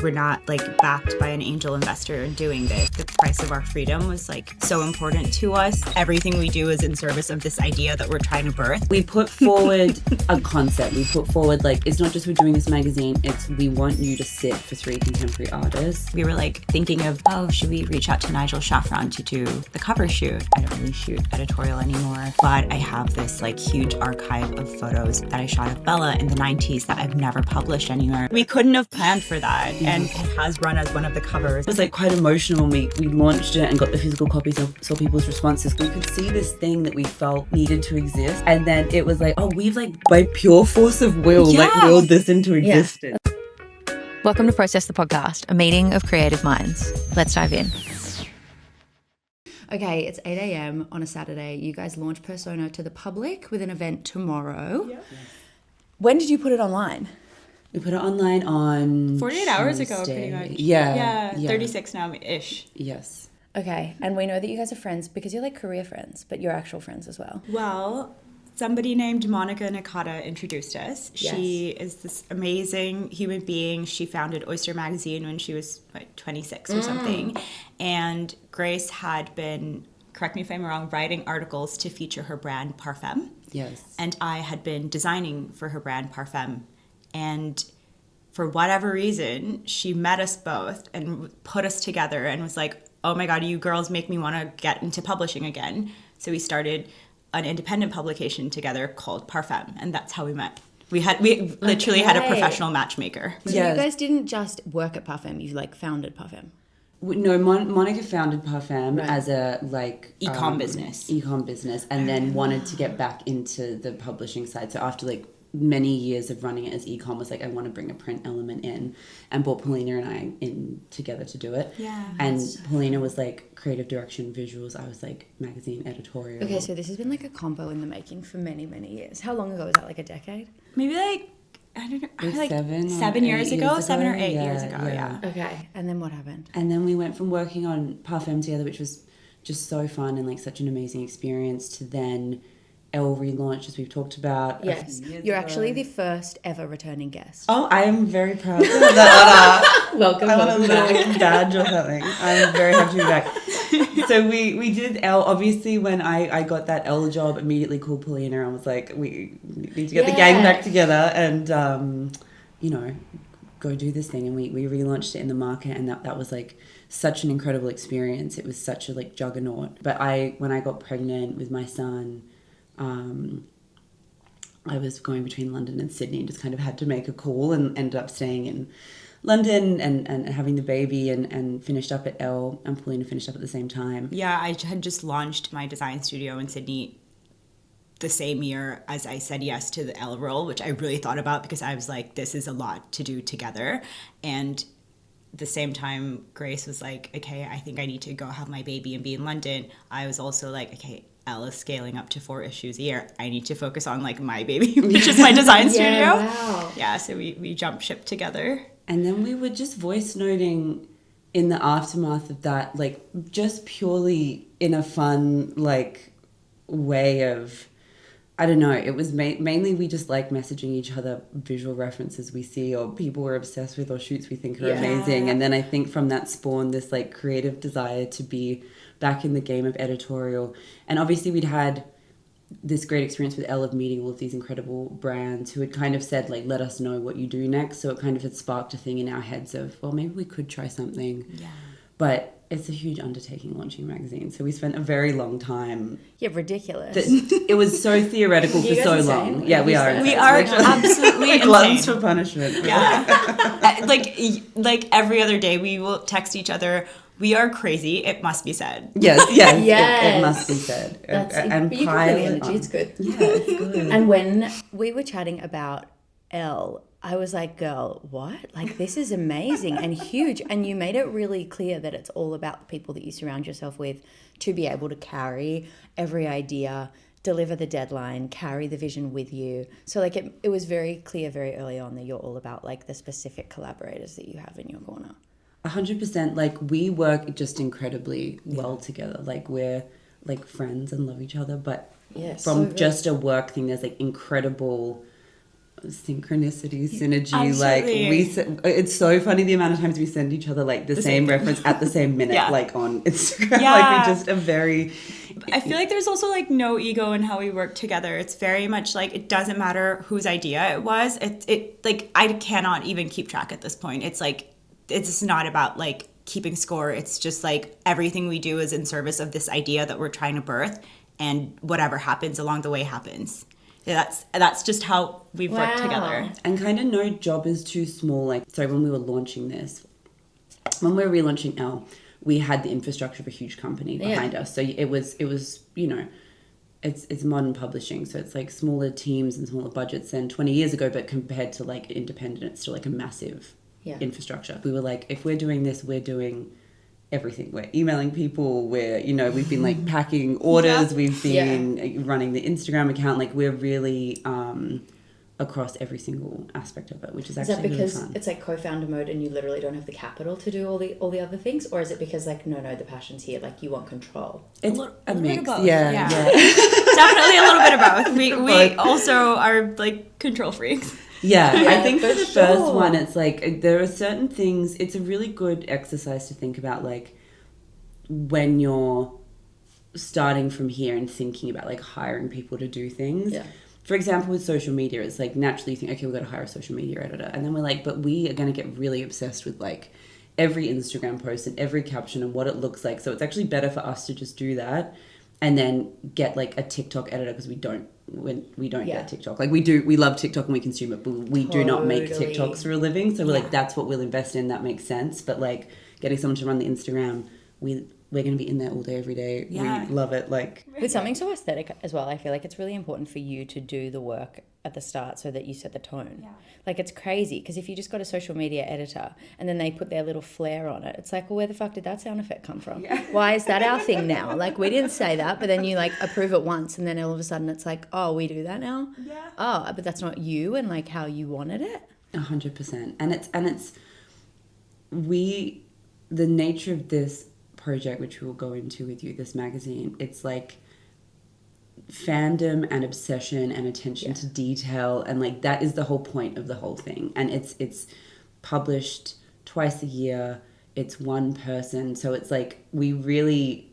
We're not like backed by an angel investor in doing this. The price of our freedom was like so important to us. Everything we do is in service of this idea that we're trying to birth. We put forward a concept. We put forward like, it's not just we're doing this magazine, it's we want you to sit for 3 contemporary artists. We were like thinking of, oh, should we reach out to Nigel Chaffron to do the cover shoot? I don't really shoot editorial anymore, but I have this like huge archive of photos that I shot of Bella in the 90s that I've never published anywhere. We couldn't have planned for that. And it has run as one of the covers. It was like quite emotional when we launched it and got the physical copies and saw people's responses. We could see this thing that we felt needed to exist. And then it was like, oh, we've like by pure force of will, like willed this into existence. Yeah. Welcome to Process the Podcast, a meeting of creative minds. Let's dive in. Okay, it's 8 a.m. on a Saturday. You guys launch Persona to the public with an event tomorrow. Yep. When did you put it online? We put it online on 48 hours ago, pretty much. Yeah. 36 now-ish. Yes. Okay, and we know that you guys are friends because you're like career friends, but you're actual friends as well. Well, somebody named Monica Nakata introduced us. Yes. She is this amazing human being. She founded Oyster Magazine when she was like 26 or something. And Grace had been, correct me if I'm wrong, writing articles to feature her brand Parfum. Yes. And I had been designing for her brand Parfum. And for whatever reason, she met us both and put us together and was like, oh my God, you girls make me want to get into publishing again. So we started an independent publication together called Parfum, and that's how we met. We literally had a professional matchmaker. So you guys didn't just work at Parfum, you like founded Parfum. No, Monica founded Parfum as a like e-com business, and then wanted to get back into the publishing side. So after like many years of running it as e-com, was like, I want to bring a print element in, and brought Paulina and I in together to do it. Yeah. And Paulina was like creative direction, visuals. I was like magazine editorial. Okay, so this has been like a combo in the making for many, many years. How long ago was that? Like a decade? Maybe like, I don't know, like 7 years ago, 7 or 8 years ago, yeah. Okay, and then what happened? And then we went from working on Parfum together, which was just so fun and like such an amazing experience, to then Elle relaunched, as we've talked about. Yes, you're actually the first ever returning guest. Oh, I am very proud of that. Welcome. I want a little badge or something. I'm very happy to be back. So we did Elle. Obviously, when I got that Elle job, immediately called Paulina and was like, we need to get the gang back together and, go do this thing. And we relaunched it in the market, and that was like such an incredible experience. It was such a like juggernaut. But when I got pregnant with my son, I was going between London and Sydney and just kind of had to make a call, and ended up staying in London and having the baby and finished up at Elle, and Paulina finished up at the same time. Yeah, I had just launched my design studio in Sydney the same year as I said yes to the Elle role, which I really thought about because I was like, this is a lot to do together. And the same time, Grace was like, okay, I think I need to go have my baby and be in London. I was also like, okay, Elle is scaling up to 4 issues a year. I need to focus on like my baby, which is my design studio. Wow. Yeah, so we jumped ship together. And then we were just voice noting in the aftermath of that, like just purely in a fun like way of, I don't know, it was mainly we just like messaging each other visual references we see or people we're obsessed with or shoots we think are amazing. And then I think from that spawned this like creative desire to be back in the game of editorial. And obviously we'd had this great experience with Elle of meeting all of these incredible brands who had kind of said like, let us know what you do next. So it kind of had sparked a thing in our heads of, well, maybe we could try something. Yeah. But it's a huge undertaking launching a magazine. So we spent a very long time. Yeah, ridiculous. It was so theoretical for so long. Yeah, we are. We are absolutely insane. Gluttons for punishment. Yeah. like every other day we will text each other, we are crazy, it must be said. Yes. It must be said. And but you got the energy, it's good. Yeah, it's good. And when we were chatting about Elle, I was like, girl, what? Like, this is amazing and huge. And you made it really clear that it's all about the people that you surround yourself with to be able to carry every idea, deliver the deadline, carry the vision with you. So like it was very clear very early on that you're all about like the specific collaborators that you have in your corner. 100%. Like we work just incredibly well together. Like we're like friends and love each other. But from just a work thing, there's like incredible synchronicity, synergy. Absolutely. It's so funny the amount of times we send each other like the same reference at the same minute, Yeah. like on Instagram. Yeah. Like we just are very. I feel like there's also like no ego in how we work together. It's very much like it doesn't matter whose idea it was. It like I cannot even keep track at this point. It's like it's not about like keeping score. It's just like everything we do is in service of this idea that we're trying to birth, and whatever happens along the way happens. Yeah, that's just how we've worked together. And kind of no job is too small. Like, so when we were launching this, when we were relaunching Elle, we had the infrastructure of a huge company behind us. So it was, you know, it's modern publishing. So it's like smaller teams and smaller budgets than 20 years ago, but compared to like independent, it's still like a massive infrastructure. We were like, if we're doing this, we're doing everything. We're emailing people, we've been like packing orders, we've been running the Instagram account, like we're really across every single aspect of it, which is actually really fun. Is that because it's like co-founder mode and you literally don't have the capital to do all the other things, or is it because like no the passion's here, like you want control? It's a mix. Bit of both. Yeah. Definitely a little bit of both. We also are like control freaks. Yeah, I think for the first one, it's like there are certain things. It's a really good exercise to think about, like when you're starting from here and thinking about like hiring people to do things. Yeah. For example, with social media, it's like naturally you think, okay, we've got to hire a social media editor, and then we're like, but we are going to get really obsessed with like every Instagram post and every caption and what it looks like. So it's actually better for us to just do that, and then get like a TikTok editor, because we don't get TikTok. Like we love TikTok and we consume it, but we do not make TikToks for a living. So we're like, that's what we'll invest in. That makes sense. But like getting someone to run the Instagram, we're going to be in there all day, every day. Yeah. We love it. Like with something so aesthetic as well, I feel like it's really important for you to do the work at the start so that you set the tone. Yeah. Like it's crazy because if you just got a social media editor and then they put their little flair on it, it's like, well, where the fuck did that sound effect come from? Yeah. Why is that our thing now? Like we didn't say that, but then you like approve it once and then all of a sudden it's like, oh, we do that now? Yeah. Oh, but that's not you and like how you wanted it? 100%. And it's the nature of this project, which we will go into with you, this magazine, it's like fandom and obsession and attention to detail, and like that is the whole point of the whole thing. And it's published twice a year, it's one person, so it's like we really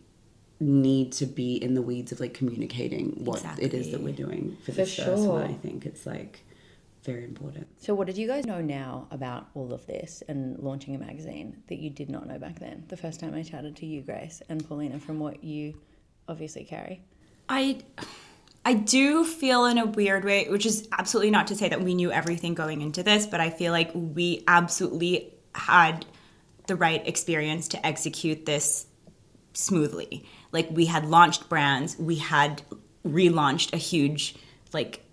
need to be in the weeds of like communicating what it is that we're doing for this first one. I think it's like very important. So what did you guys know now about all of this and launching a magazine that you did not know back then? The first time I chatted to you, Grace, and Paulina, from what you obviously carry. I do feel in a weird way, which is absolutely not to say that we knew everything going into this, but I feel like we absolutely had the right experience to execute this smoothly. Like we had launched brands, we had relaunched a huge like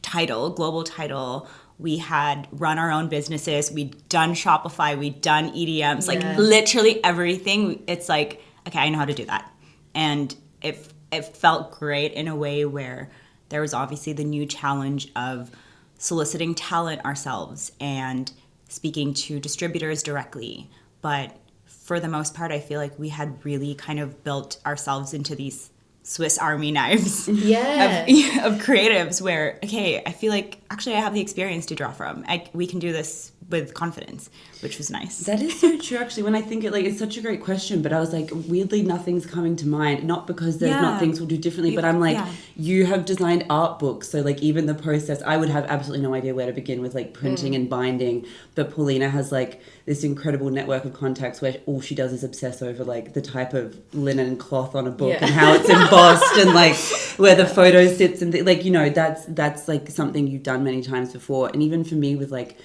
global title. We had run our own businesses. We'd done Shopify. We'd done EDMs, like literally everything. It's like, okay, I know how to do that. And it felt great in a way where there was obviously the new challenge of soliciting talent ourselves and speaking to distributors directly. But for the most part, I feel like we had really kind of built ourselves into these Swiss Army knives of creatives where, okay, I feel like actually I have the experience to draw from. We can do this with confidence, which was nice. That is so true, actually. When I think it, like, it's such a great question, but I was like, weirdly, nothing's coming to mind. Not because there's not things we'll do differently, but I'm like, you have designed art books. So like even the process, I would have absolutely no idea where to begin with like printing and binding. But Paulina has like this incredible network of contacts where all she does is obsess over like the type of linen cloth on a book and how it's embossed and like where the photo sits and like, you know, that's like something you've done many times before. And even for me with like,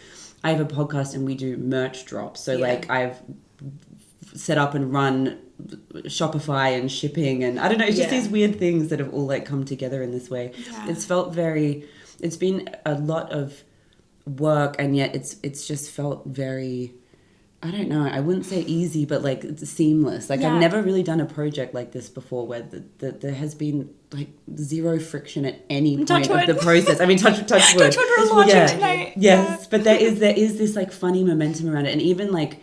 I have a podcast and we do merch drops. So like I've set up and run Shopify and shipping and I don't know, it's just these weird things that have all like come together in this way. It's been a lot of work and yet it's just felt very, I don't know, I wouldn't say easy, but like it's seamless. Like I've never really done a project like this before where there has been like zero friction at any point of the process. I mean, touch wood. Touch wood, we're launching tonight. Yes, but there is this like funny momentum around it. And even like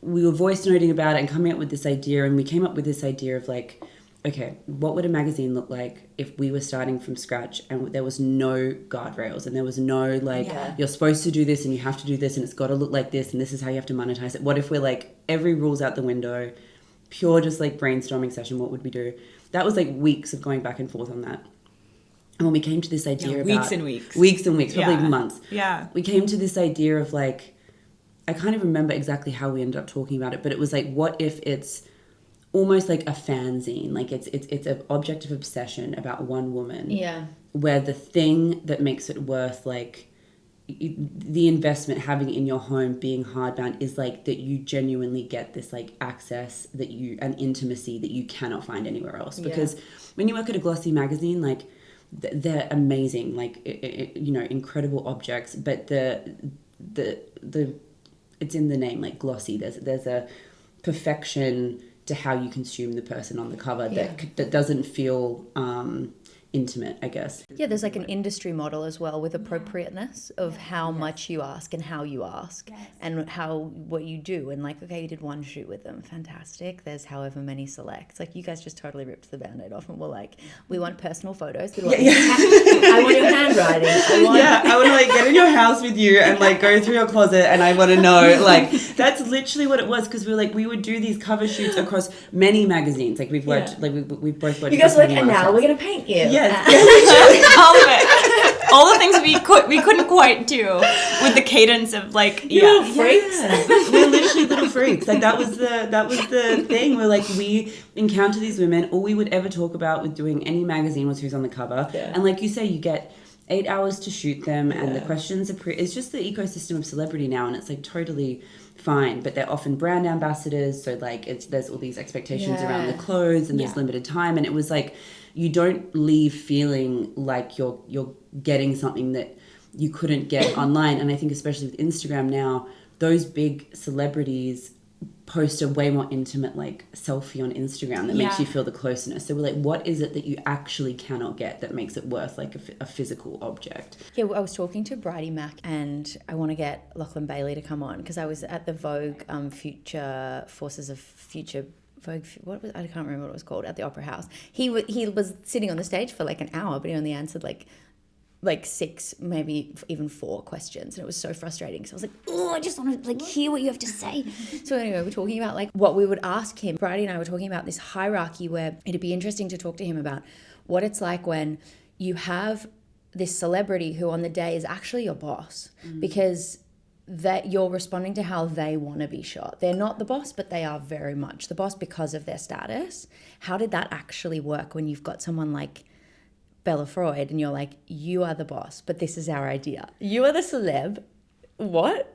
we were voice noting about it and coming up with this idea, and we came up with this idea of like okay, what would a magazine look like if we were starting from scratch and there was no guardrails and there was no like, you're supposed to do this and you have to do this and it's got to look like this and this is how you have to monetize it. What if we're like, every rule's out the window, pure just like brainstorming session, what would we do? That was like weeks of going back and forth on that. And when we came to this idea about... Weeks and weeks. Weeks and weeks, probably months. Yeah. We came to this idea of like, I can't even remember exactly how we ended up talking about it, but it was like, what if it's almost like a fanzine, like it's an object of obsession about one woman, where the thing that makes it worth like the investment having in your home being hardbound is like that you genuinely get this like access that you and intimacy that you cannot find anywhere else, because when you work at a glossy magazine, like they're amazing, like you know, incredible objects, but the it's in the name, like glossy, there's a perfection to how you consume the person on the cover that doesn't feel intimate, I guess. Yeah, there's like an industry model as well with appropriateness of how much you ask and how you ask and what you do. And like, okay, you did one shoot with them, fantastic. There's however many selects. Like, you guys just totally ripped the Band-Aid off and were like, we want personal photos. I want your handwriting. I want to like get in your house with you and like go through your closet, and I want to know, like, that's literally what it was, because we would do these cover shoots across many magazines. Like we've worked, like we've both worked. You guys were like, and now we're gonna paint you. Yes. All of it. All the things we couldn't quite do with the cadence of like little freaks. We're literally little freaks. Like that was the thing. We're like, we encounter these women. All we would ever talk about with doing any magazine was who's on the cover. Yeah. And like you say, you get 8 hours to shoot them, and the questions are it's just the ecosystem of celebrity now, and it's like totally fine, but they're often brand ambassadors, so like there's all these expectations around the clothes, and there's limited time, and it was like, you don't leave feeling like you're getting something that you couldn't get online. And I think especially with Instagram now, those big celebrities post a way more intimate like selfie on Instagram that makes you feel the closeness. So we're like, what is it that you actually cannot get that makes it worth like a physical object? Yeah, I was talking to Bridie Mac, and I want to get Lachlan Bailey to come on, because I was at the Vogue Future Forces of Future Vogue, I can't remember what it was called, at the Opera House. He was sitting on the stage for like an hour, but he only answered like 6, maybe even 4 questions, and it was so frustrating, because I was like, oh, I just want to like hear what you have to say. So anyway, we're talking about like what we would ask him. Bridie and I were talking about this hierarchy, where it'd be interesting to talk to him about what it's like when you have this celebrity who on the day is actually your boss, because that you're responding to how they want to be shot. They're not the boss, but they are very much the boss because of their status. How did that actually work when you've got someone like Bella Freud and you're like, you are the boss, but this is our idea. You are the celeb. What?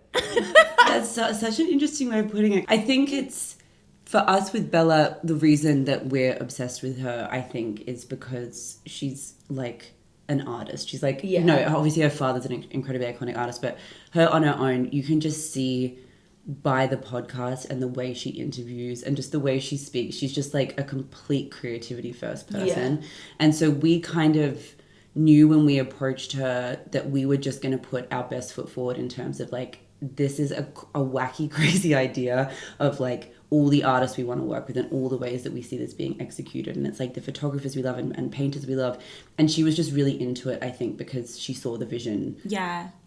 That's such an interesting way of putting it. I think it's, for us with Bella, the reason that we're obsessed with her, I think, is because she's like an artist. She's like, you know, obviously her father's an incredibly iconic artist, but her on her own, you can just see by the podcast and the way she interviews and just the way she speaks, she's just like a complete creativity first person. And so we kind of knew when we approached her that we were just going to put our best foot forward in terms of like, this is a wacky, crazy idea of like all the artists we want to work with and all the ways that we see this being executed. And it's like the photographers we love and painters we love. And she was just really into it, I think, because she saw the vision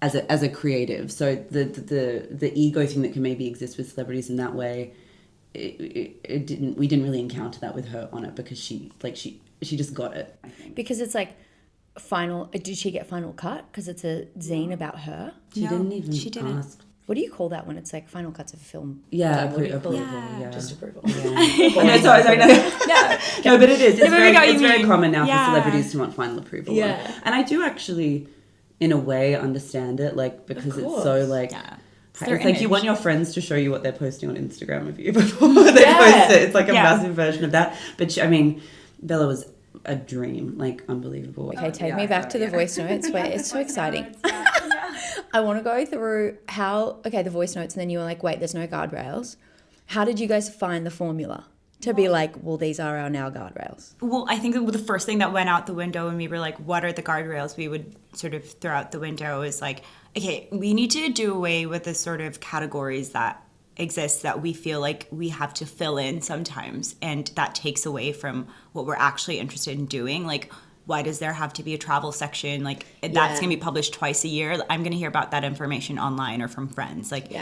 as a creative. So the ego thing that can maybe exist with celebrities in that way, we didn't really encounter that with her on it, because she just got it, I think. Because it's like, did she get final cut? Because it's a zine about her. She didn't ask. What do you call that when it's like final cuts of a film? Approval. Just approval. No, sorry. No, but it is. It's very common now for celebrities to want final approval. Yeah. And I do actually, in a way, understand it, like, because it's so like... Yeah. It's like you want your friends to show you what they're posting on Instagram of you before they post it. It's like a massive version of that. But I mean, Bella was a dream, like unbelievable. Okay, take me back to the voice notes where it's so exciting. I want to go through the voice notes, and then you were like, wait, there's no guardrails. How did you guys find the formula to be like, well, these are our now guardrails? Well, I think the first thing that went out the window when we were like, what are the guardrails we would sort of throw out the window is like, okay, we need to do away with the sort of categories that exists that we feel like we have to fill in sometimes, and that takes away from what we're actually interested in doing. Like, why does there have to be a travel section? Like, that's going to be published twice a year. I'm going to hear about that information online or from friends. Like,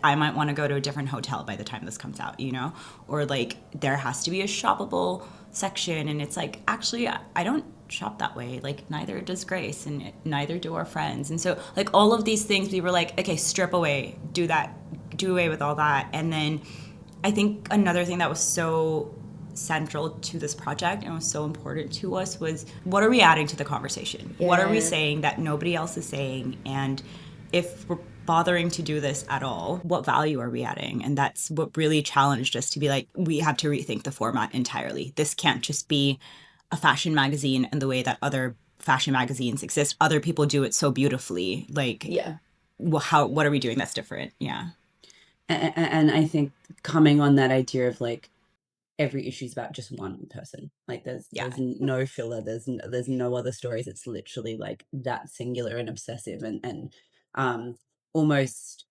I might want to go to a different hotel by the time this comes out, you know? Or like, there has to be a shoppable section, and it's like, actually, I don't shop that way. Like, neither does Grace, and neither do our friends. And so, like, all of these things, we were like, okay, strip away, do away with all that. And then I think another thing that was so central to this project and was so important to us was, what are we adding to the conversation? What are we saying that nobody else is saying? And if we're bothering to do this at all, what value are we adding? And that's what really challenged us to be like, we have to rethink the format entirely. This can't just be a fashion magazine and the way that other fashion magazines exist. Other people do it so beautifully. Like, what are we doing that's different? Yeah. And I think coming on that idea of like, every issue is about just one person. Like, there's no filler. There's no other stories. It's literally like that singular and obsessive and almost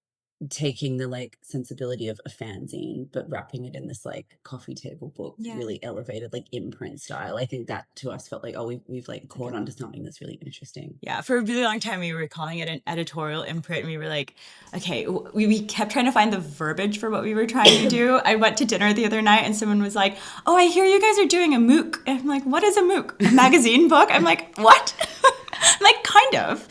taking the like sensibility of a fanzine but wrapping it in this like coffee table book, really elevated like imprint style. I think that to us felt like, oh, we've like caught onto something that's really interesting. Yeah, for a really long time we were calling it an editorial imprint, and we were like, okay, we kept trying to find the verbiage for what we were trying to do. I went to dinner the other night and someone was like, oh, I hear you guys are doing a MOOC. And I'm like, what is a MOOC? A magazine book? I'm like, what? I'm like, kind of,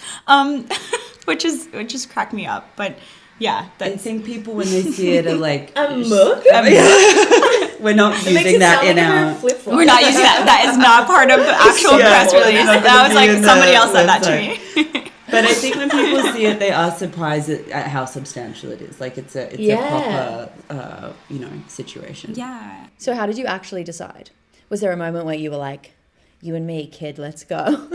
which is cracked me up. But yeah, I think people when they see it are like, a MOOC? We're not using that in our. We're not using that. That is not part of the actual press release. That was like somebody else said that to me. But I think when people see it, they are surprised at how substantial it is. Like, it's a proper, situation. Yeah. So how did you actually decide? Was there a moment where you were like, you and me, kid, let's go?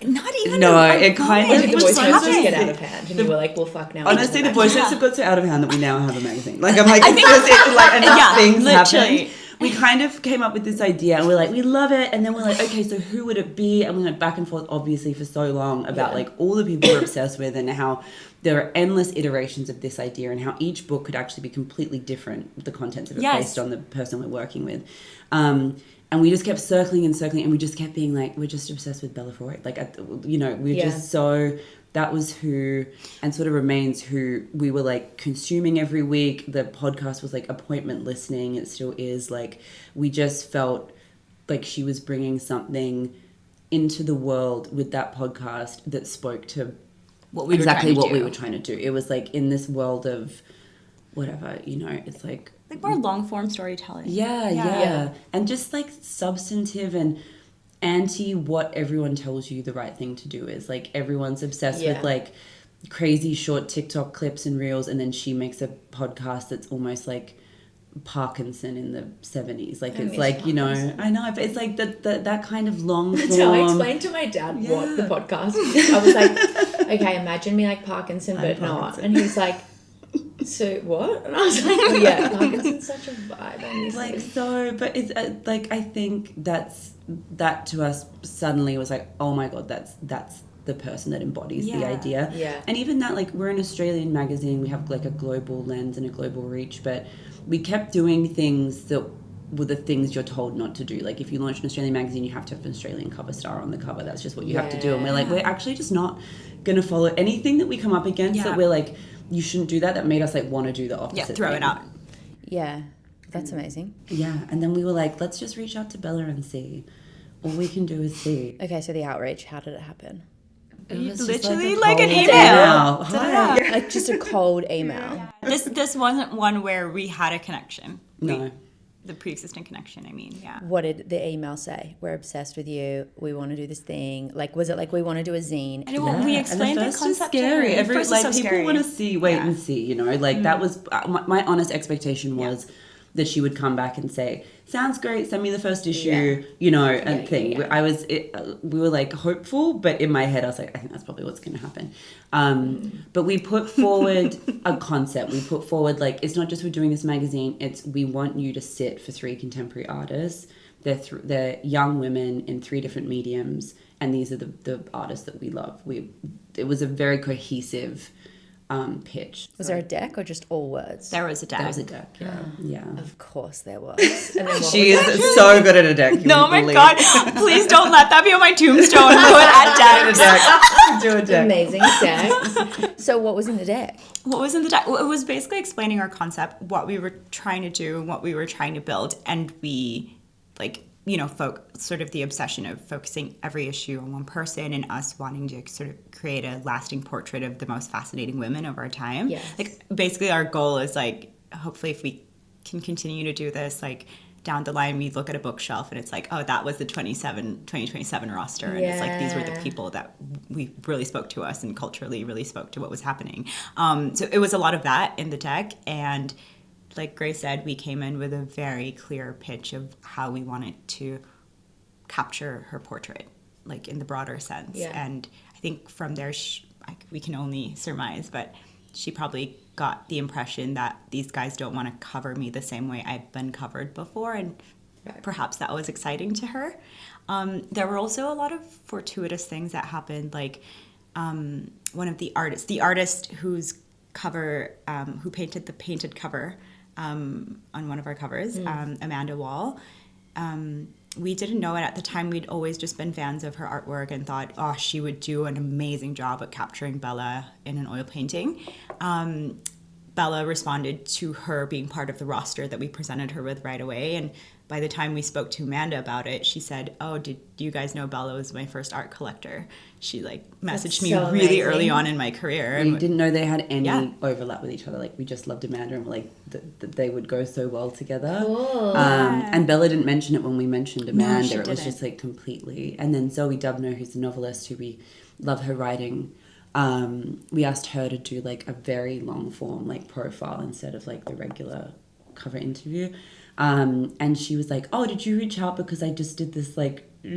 Not even. No, it kind of. Did the voice notes just get out of hand, and you were like, "Well, fuck now." Honestly, the voice notes have got so out of hand that we now have a magazine. Like, I'm like, enough things happened. We kind of came up with this idea, and we're like, we love it, and then we're like, okay, so who would it be? And we went back and forth, obviously, for so long about like all the people we're obsessed with, and how there are endless iterations of this idea, and how each book could actually be completely different. The contents of it based on the person we're working with. And we just kept circling, and we just kept being like, we're just obsessed with Bella Freud. Like, we're just so, that was who, and sort of remains who we were like consuming every week. The podcast was like appointment listening. It still is. Like, we just felt like she was bringing something into the world with that podcast that spoke to what we were trying to do. It was like in this world of whatever, it's like more long form storytelling. Yeah. And just like substantive and anti what everyone tells you the right thing to do is. Like, everyone's obsessed with like crazy short TikTok clips and reels, and then she makes a podcast that's almost like Parkinson in the 70s. Like, it's like, Parkinson. I know, but it's like that kind of long form. So I explained to my dad what the podcast is. I was like, okay, imagine me like Parkinson, but not. And he's like, so what? And I was like, oh, yeah, Parkinson's such a vibe. Like, so, but it's like, I think that to us suddenly was like, oh my God, that's the person that embodies the idea. Yeah. And even that, like, we're an Australian magazine, we have like a global lens and a global reach, but we kept doing things that were the things you're told not to do. Like, if you launch an Australian magazine, you have to have an Australian cover star on the cover. That's just what you have to do. And we're like, we're actually just not going to follow anything that we come up against that we're like, you shouldn't do that made us like want to do the opposite. Yeah, throw it out. Yeah, that's amazing. Yeah, and then we were like, let's just reach out to Bella and see. All we can do is see. Okay, so the outreach, how did it happen? It was literally like an email. Hi. Like just a cold email. This wasn't one where we had a connection. No. The pre-existing connection, I mean, yeah. What did the email say? We're obsessed with you. We want to do this thing. Like, was it like we want to do a zine? And we explained the concept. Scary. People scary. want to wait and see. Like that was my honest expectation was that she would come back and say, "Sounds great. Send me the first issue." And thing. Yeah. We were like hopeful, but in my head I was like, I think that's probably what's going to happen. But we put forward a concept. We put forward like, it's not just we're doing this magazine. It's we want you to sit for 3 contemporary artists. They're young women in 3 different mediums, and these are the artists that we love. It was a very cohesive pitch. Was there a deck or just all words? There was a deck. There was a deck, yeah. Of course there was. And then what She was is so good at a deck. you No, wouldn't my believe. God. Please don't let that be on my tombstone. Put at decks. Do a deck. amazing decks. So what was in the deck? What was in the deck? Well, it was basically explaining our concept, what we were trying to do, what we were trying to build. And we, sort of the obsession of focusing every issue on one person and us wanting to sort of create a lasting portrait of the most fascinating women of our time. Yes. Basically our goal is hopefully if we can continue to do this, down the line we look at a bookshelf and it's that was the 2027 roster, and it's these were the people that we really spoke to us and culturally really spoke to what was happening. So it was a lot of that in the deck, and like Grace said, we came in with a very clear pitch of how we wanted to capture her portrait, in the broader sense. Yeah. And I think from there, we can only surmise, but she probably got the impression that these guys don't want to cover me the same way I've been covered before, and perhaps that was exciting to her. There were also a lot of fortuitous things that happened, one of the artist whose cover, who painted the painted cover on one of our covers, Amanda Wall. We didn't know it at the time. We'd always just been fans of her artwork and thought, she would do an amazing job at capturing Bella in an oil painting. Bella responded to her being part of the roster that we presented her with right away. And by the time we spoke to Amanda about it, she said, did you guys know Bella was my first art collector? She messaged me so really amazing. early on in my career. We And didn't know they had any overlap with each other. We just loved Amanda, and that they would go so well together. Cool. And Bella didn't mention it when we mentioned Amanda. she It was didn't. just completely. And then Zoe Dubner, who's a novelist who we love her writing, we asked her to do a very long form profile instead of the regular cover interview. And she was like, did you reach out because I just did this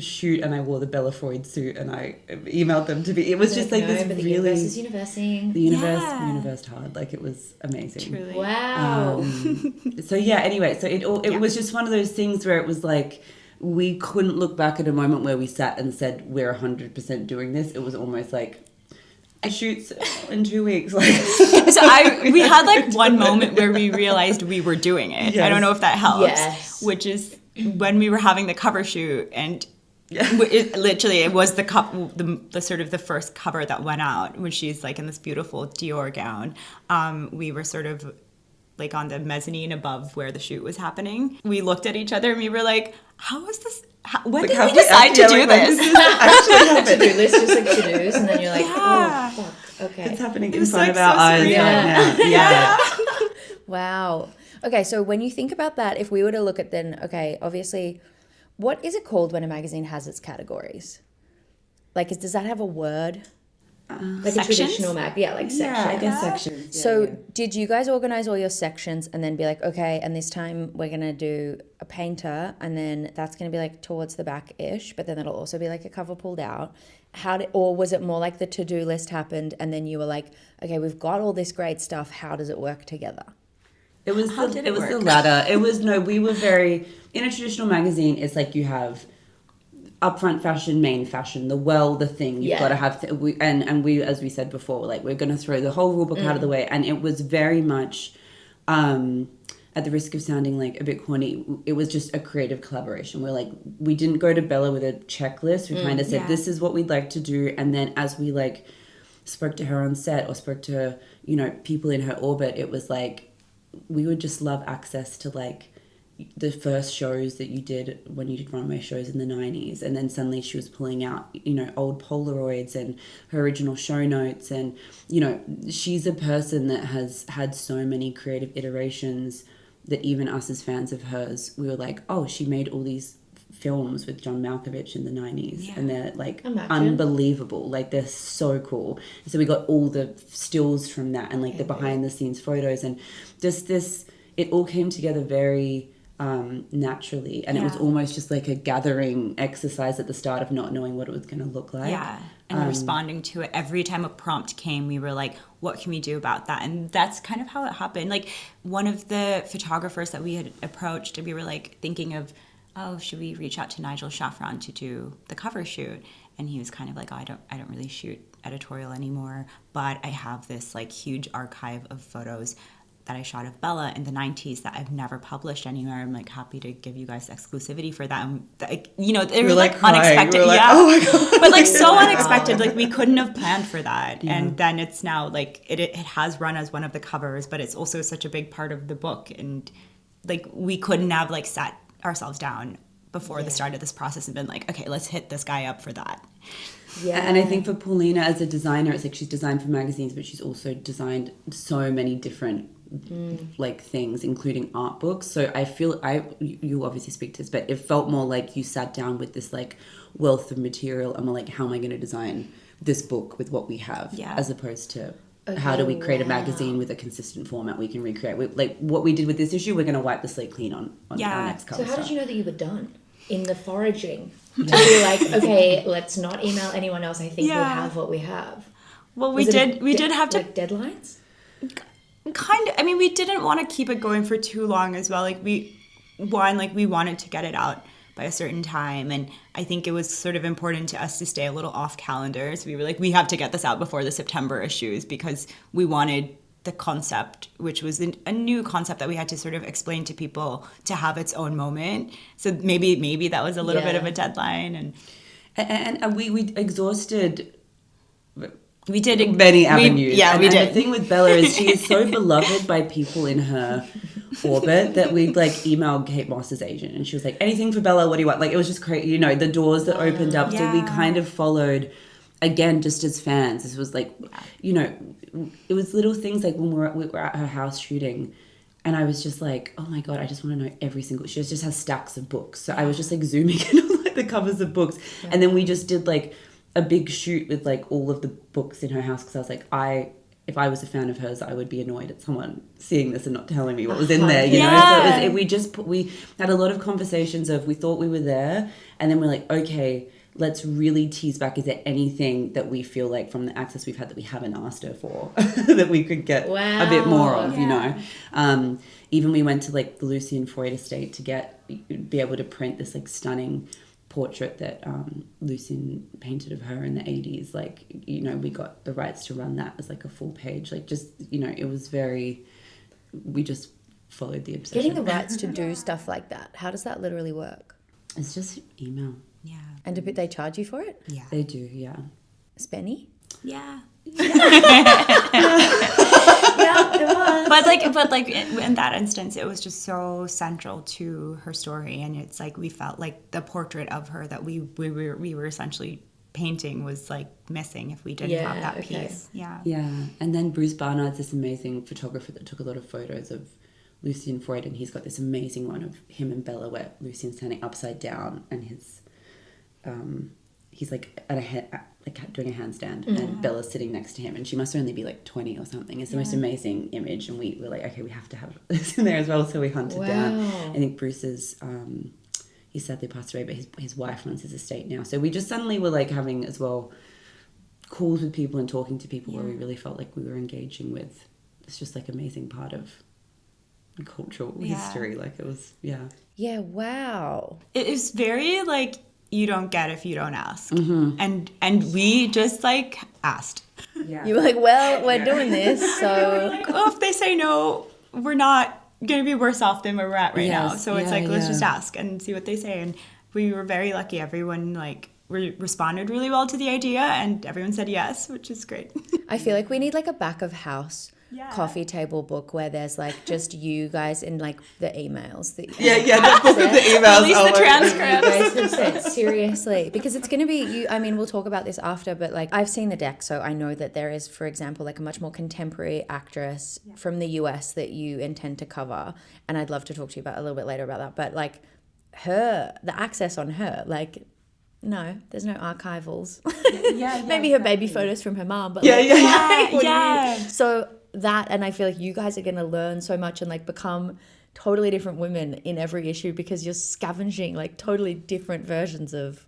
shoot and I wore the Bella Freud suit and I emailed them to be. It was just no, this but the really universe is universing. the universe hard. It was amazing. truly. Wow. So yeah, anyway, so it was just one of those things where it was we couldn't look back at a moment where we sat and said we're 100% doing this. It was almost the shoot's in 2 weeks. So we had one moment where we realized we were doing it. Yes. I don't know if that helps. Yes. Which is when we were having the cover shoot, and it was the sort of the first cover that went out when she's in this beautiful Dior gown. We were sort of on the mezzanine above where the shoot was happening. We looked at each other and we were like, how is this? When did we decide to do this? To-do list, just to-dos, and then you're like, Yeah. oh, fuck, okay. It's happening in was, front of so our eyes surreal. right now. Yeah. Wow. Okay, so when you think about that, if we were to look at then, obviously, what is it called when a magazine has its categories? Does that have a word? Sections? A traditional sections. Yeah, I guess sections. Yeah, So yeah. did you guys organize all your sections and then be like, okay, and this time we're going to do a painter, and then that's going to be towards the back-ish, but then that'll also be a cover pulled out? Or was it more the to-do list happened and then you were like, okay, we've got all this great stuff, how does it work together? It was How the, did it it was the work? latter. We were very in a traditional magazine. It's you have upfront fashion, main fashion, the thing. You've got to have and we, as we said before, we're going to throw the whole rule book out of the way. And it was very much, at the risk of sounding a bit corny, it was just a creative collaboration. We didn't go to Bella with a checklist. We kind of said, this is what we'd like to do. And then as we spoke to her on set or spoke to, people in her orbit, it was we would just love access to the first shows that you did when you did runway shows in the 90s, and then suddenly she was pulling out old Polaroids and her original show notes, and she's a person that has had so many creative iterations that even us as fans of hers, we were she made all these films with John Malkovich in the 90s, and they're Imagine. unbelievable, they're so cool. So we got all the stills from that and the behind the scenes photos, and just it all came together very naturally, and it was almost just a gathering exercise at the start of not knowing what it was going to look like. Yeah, and responding to it. Every time a prompt came, we were like, what can we do about that? And that's kind of how it happened. One of the photographers that we had approached, we were thinking of, should we reach out to Nigel Chaffron to do the cover shoot? and he was kind of like, oh, I don't really shoot editorial anymore, but I have this like huge archive of photos that I shot of Bella in the 90s that I've never published anywhere. I'm like happy to give you guys exclusivity for that. And, like, you know, it was like unexpected. Like, yeah. oh my God. But like so unexpected. Like we couldn't have planned for that. Yeah. And then it's now like it has run as one of the covers, but it's also such a big part of the book. And like we couldn't have like sat ourselves down before the start of this process and been like, okay, let's hit this guy up for that. Yeah, and I think for Paulina as a designer, it's like she's designed for magazines, but she's also designed so many different like things, including art books. So I feel you obviously speak to this, but it felt more like you sat down with this like wealth of material and were like, how am I going to design this book with what we have, as opposed to how do we create a magazine with a consistent format we can recreate. Like what we did with this issue, we're going to wipe the slate clean on our next cover. So how did you know that you were done in the foraging to be like, okay, let's not email anyone else, I think we have what we have? Well, we did have to, like, deadlines? kind of, I mean, we didn't want to keep it going for too long as well. Like we wanted to get it out by a certain time, and I think it was sort of important to us to stay a little off calendar. So we were like, we have to get this out before the September issues, because we wanted the concept, which was a new concept that we had to sort of explain to people, to have its own moment. So maybe that was a little bit of a deadline, and we exhausted. We did many avenues. We did. And the thing with Bella is she is so beloved by people in her orbit that we like emailed Kate Moss's agent, and she was like, anything for Bella, what do you want? Like, it was just crazy, you know, the doors that opened up. So we kind of followed, again, just as fans. This was like, you know, it was little things like when we were at her house shooting, and I was just like, oh my God, I just want to know every single, she just has stacks of books. So I was just like zooming in on like the covers of books. And then we just did like a big shoot with like all of the books in her house, because I was like, if I was a fan of hers, I would be annoyed at someone seeing this and not telling me what was in there, you know? So we had a lot of conversations of, we thought we were there, and then we're like, okay, let's really tease back, is there anything that we feel like from the access we've had that we haven't asked her for that we could get a bit more of, you know? Even we went to like the Lucy and Freud estate to be able to print this like stunning portrait that Lucien painted of her in the 80s. Like, you know, we got the rights to run that as like a full page. Like, just, you know, it was we just followed the obsession. Getting the rights to do stuff like that, how does that literally work? It's just email. Yeah. And do they charge you for it? Yeah. They do, yeah. Spenny? Yeah. But like in that instance, it was just so central to her story, and it's like we felt like the portrait of her that we were essentially painting was like missing if we didn't have that piece. Yeah. And then Bruce Barnard's this amazing photographer that took a lot of photos of Lucy and Freud, and he's got this amazing one of him and Bella where Lucian's standing upside down and he's like doing a handstand, and Bella's sitting next to him, and she must only be like 20 or something. It's the most amazing image, and we were like, okay, we have to have this in there as well. So we hunted down. I think Bruce's he sadly passed away, but his wife runs his estate now. So we just suddenly were like having as well calls with people and talking to people where we really felt like we were engaging with. It's just like amazing part of cultural history. Like, it was Yeah, wow. It is very like, you don't get if you don't ask. And we just like asked. You were like, well, we're doing this, so Like, oh, if they say no, we're not going to be worse off than where we're at right now. So it's like, let's just ask and see what they say. And we were very lucky. Everyone like responded really well to the idea, and everyone said yes, which is great. I feel like we need like a back of house coffee table book where there's like just you guys in like the emails that the book with the emails, at least the transcripts. You guys have said, seriously, because it's going to be I mean, we'll talk about this after, but like I've seen the deck, so I know that there is, for example, like a much more contemporary actress from the US that you intend to cover, and I'd love to talk to you about a little bit later about that. But like the access on her, like, no, there's no archivals. Maybe her baby photos from her mom, but so that, and I feel like you guys are going to learn so much and like become totally different women in every issue, because you're scavenging like totally different versions of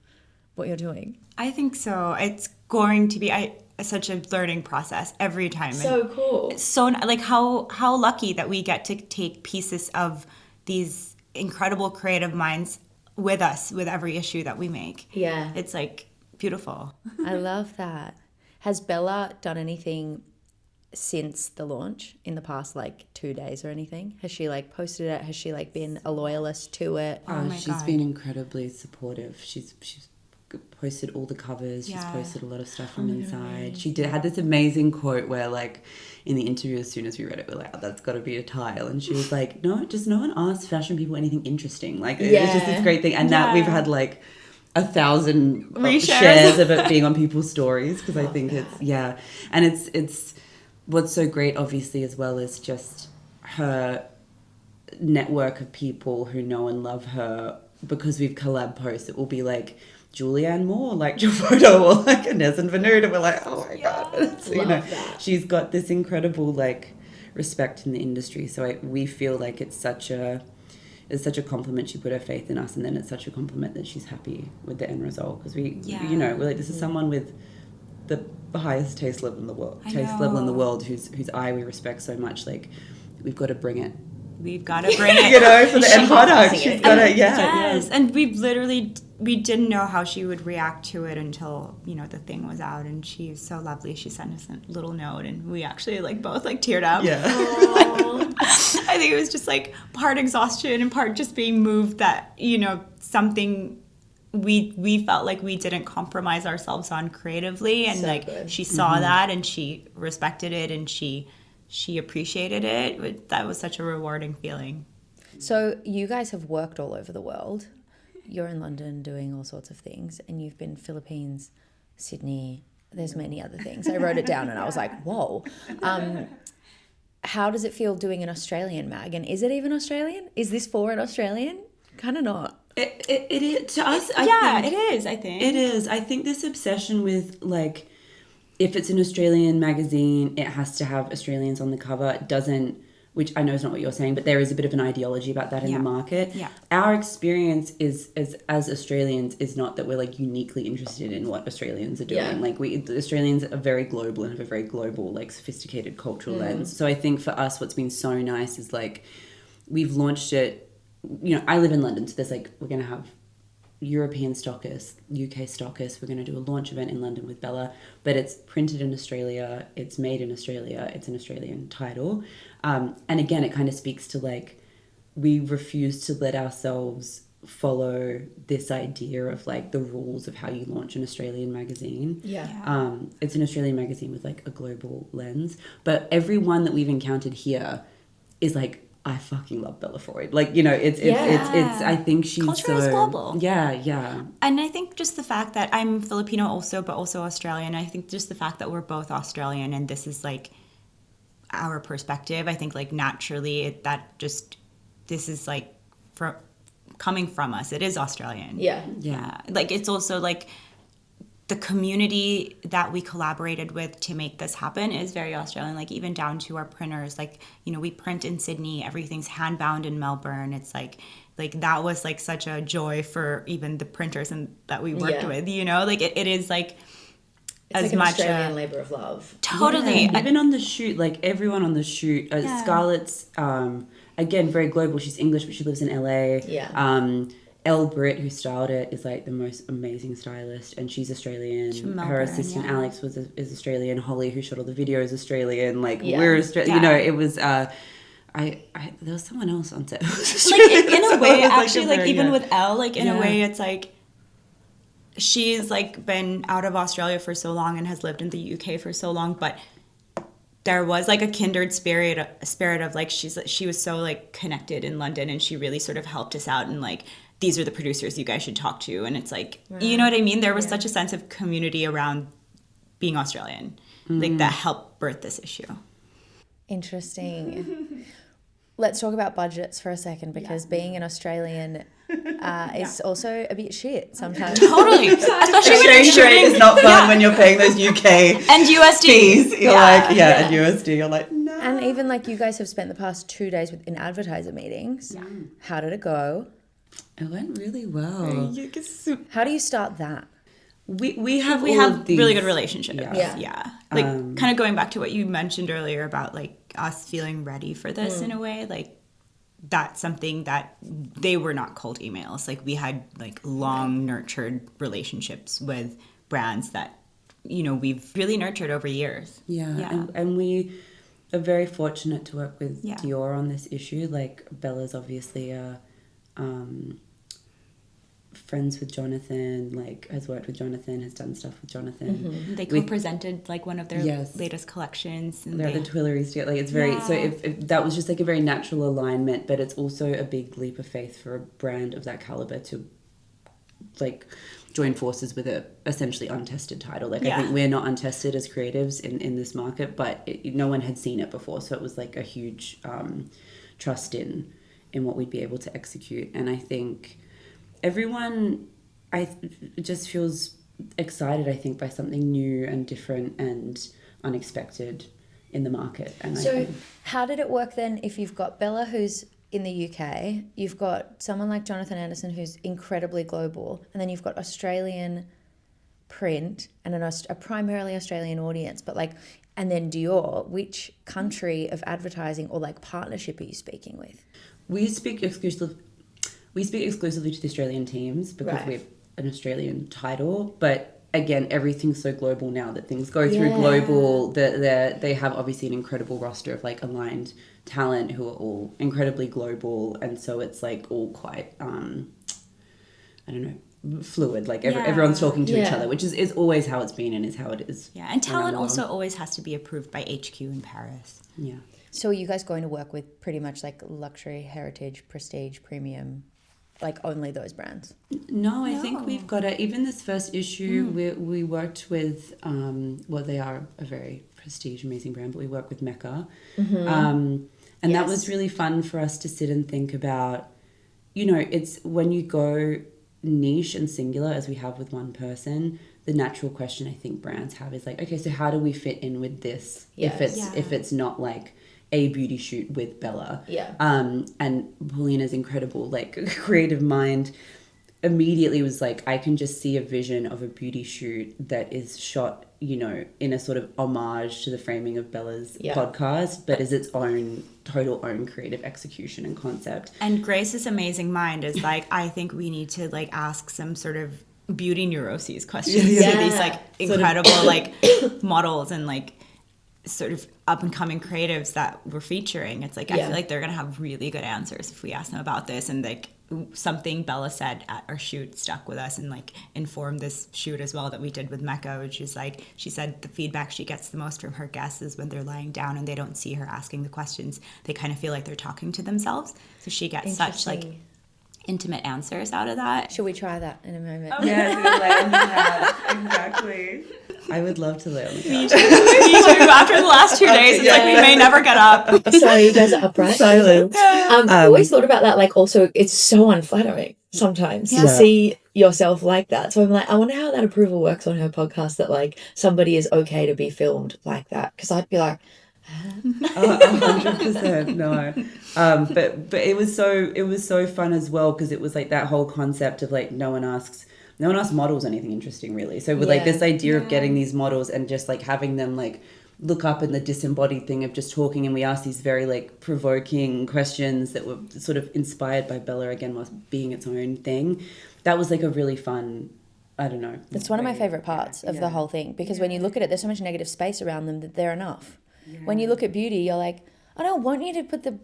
what you're doing. I think so. It's going to be such a learning process every time. So cool. It's so like how lucky that we get to take pieces of these incredible creative minds with us with every issue that we make. Yeah. It's like beautiful. I love that. Has Bella done anything since the launch in the past 2 days or anything? Has she posted it? Has she been a loyalist to it? Oh my She's God. been incredibly supportive. She's posted all the covers. She's posted a lot of stuff from inside. She had this amazing quote where in the interview, as soon as we read it, we're like, oh, that's got to be a tile. And she was like, no, just no one asks fashion people anything interesting. It was just this great thing. And now we've had 1,000 shares of it being on people's stories, because I think and it's what's so great, obviously, as well, is just her network of people who know and love her. Because we've collab posts, it will be Julianne Moore liked your photo, or Inez and Vanud, and we're like, oh my God. So, she's got this incredible respect in the industry. So we feel it's such a compliment she put her faith in us, and then it's such a compliment that she's happy with the end result, because we're this is someone with the highest taste level in the world, whose eye we respect so much. We've got to bring it. We've got to bring it. For the end product. She's got to, Yes, and we didn't know how she would react to it until, the thing was out, and she's so lovely. She sent us a little note, and we actually both teared up. Yeah. I think it was just part exhaustion and part just being moved that, something we felt we didn't compromise ourselves on creatively, and she saw that, and she respected it, and she appreciated it. That was such a rewarding feeling. So you guys have worked all over the world. You're in London doing all sorts of things, and you've been Philippines, Sydney. There's many other things. I wrote it down and I was like, whoa. How does it feel doing an Australian mag? And is it even Australian? Is this for an Australian? Kind of not. It is to us. It is. I think it is. I think this obsession with if it's an Australian magazine, it has to have Australians on the cover. It doesn't, which I know is not what you're saying, but there is a bit of an ideology about that in the market. Yeah. Our experience is as Australians is not that we're uniquely interested in what Australians are doing. The Australians are very global and have a very global, sophisticated cultural lens. So I think for us, what's been so nice is we've launched it. I live in London, so there's we're going to have European stockists, UK stockists. We're going to do a launch event in London with Bella, but it's printed in Australia, it's made in Australia, it's an Australian title. And again, it kind of speaks to we refuse to let ourselves follow this idea of the rules of how you launch an Australian magazine. It's an Australian magazine with a global lens, but everyone that we've encountered here is I fucking love Bella Freud. It's I think she's culture is global. Yeah. And I think just the fact that I'm Filipino also, but also Australian. I think just the fact that we're both Australian, and this is our perspective. I think naturally this is coming from us. It is Australian. Yeah. It's also the community that we collaborated with to make this happen is very Australian, even down to our printers. We print in Sydney, everything's hand bound in Melbourne. It's that was such a joy for even the printers and that we worked with, it is it's as an much Australian labor of love. Totally. Even on the shoot, everyone on the shoot, Scarlett's again very global. She's English, but she lives in LA. Elle Britt, who styled it, is the most amazing stylist, and she's Australian. Melbourne, her assistant Alex is Australian. Holly, who shot all the videos, is Australian. We're Australian. It was. I there was someone else on set. In a way, actually, even with Elle, in a way, it's she's been out of Australia for so long and has lived in the UK for so long, but there was a kindred spirit of she was so connected in London, and she really sort of helped us out, and these are the producers you guys should talk to, and it's you know what I mean? There was such a sense of community around being Australian, that helped birth this issue. Interesting. Let's talk about budgets for a second, because being an Australian is also a bit shit sometimes. Totally. Especially when you're Exchange rate is not fun when you're paying those UK and USD. fees. You're and USD. You're no. And even you guys have spent the past 2 days in advertiser meetings. Yeah. How did it go? It went really well. How do you start that? We have really good relationships. Yeah. Kind of going back to what you mentioned earlier about us feeling ready for this in a way, that's something that they were not cold emails. We had long nurtured relationships with brands that, you know, we've really nurtured over years. Yeah. And we are very fortunate to work with Yeah. Dior on this issue. Like, Bella's obviously friends with Jonathan, like has worked with Jonathan, has done stuff with Jonathan. They co-presented like one of their Yes. latest collections. And They're the Tuileries together. Like, it's very, so if that was just like a very natural alignment, but it's also a big leap of faith for a brand of that caliber to like join forces with a essentially untested title. Like, I think we're not untested as creatives in this market, but no one had seen it before. So it was like a huge trust in what we'd be able to execute. And I think everyone just feels excited, I think, by something new and different and unexpected in the market. And So how did it work then if you've got Bella, who's in the UK, you've got someone like Jonathan Anderson, who's incredibly global, and then you've got Australian print and a primarily Australian audience, but like, and then Dior, which country of advertising or like partnership are you speaking with? We speak exclusively to the Australian teams because we're an Australian title, but again, everything's so global now that things go through global. They have obviously an incredible roster of like aligned talent who are all incredibly global, and so it's like all quite I don't know, fluid. Like everyone's talking to each other, which is always how it's been and is how it is. Yeah, and talent also always has to be approved by HQ in Paris. Yeah. So are you guys going to work with pretty much like luxury, heritage, prestige, premium, like only those brands? No, I think we've got even this first issue, we worked with, well, they are a very prestige, amazing brand, but we work with Mecca. And that was really fun for us to sit and think about, you know, it's when you go niche and singular as we have with one person, the natural question I think brands have is like, okay, so how do we fit in with this if it's not like a beauty shoot with Bella? And Paulina's incredible like creative mind immediately was like, I can just see a vision of a beauty shoot that is shot, you know, in a sort of homage to the framing of Bella's podcast, but is its own total own creative execution and concept. And Grace's amazing mind is like, I think we need to like ask some sort of beauty neuroses questions to these like incredible like models and like sort of up and coming creatives that we're featuring. It's like I feel like they're gonna have really good answers if we ask them about this, and like something Bella said at our shoot stuck with us and like informed this shoot as well that we did with Mecca, which is like, she said the feedback she gets the most from her guests is when they're lying down and they don't see her asking the questions, they kind of feel like they're talking to themselves, so she gets such like intimate answers out of that. Should we try that in a moment? Exactly. I would love to live. Me too. After the last 2 days, it's like we may never get up. So you guys are upright. Silence. I always thought about that. Like, also, it's so unflattering sometimes to see yourself like that. So I'm like, I wonder how that approval works on her podcast. That like somebody is okay to be filmed like that, because I'd be like, 100% no. But it was so fun as well, because it was like that whole concept of like no one asks models anything interesting really. So with like this idea of getting these models and just like having them like look up in the disembodied thing of just talking, and we asked these very like provoking questions that were sort of inspired by Bella again whilst being its own thing. That was like a really fun, I don't know. That's one of my favorite parts of the whole thing, because when you look at it, there's so much negative space around them that they're enough. When you look at beauty, you're like, I don't want you to put the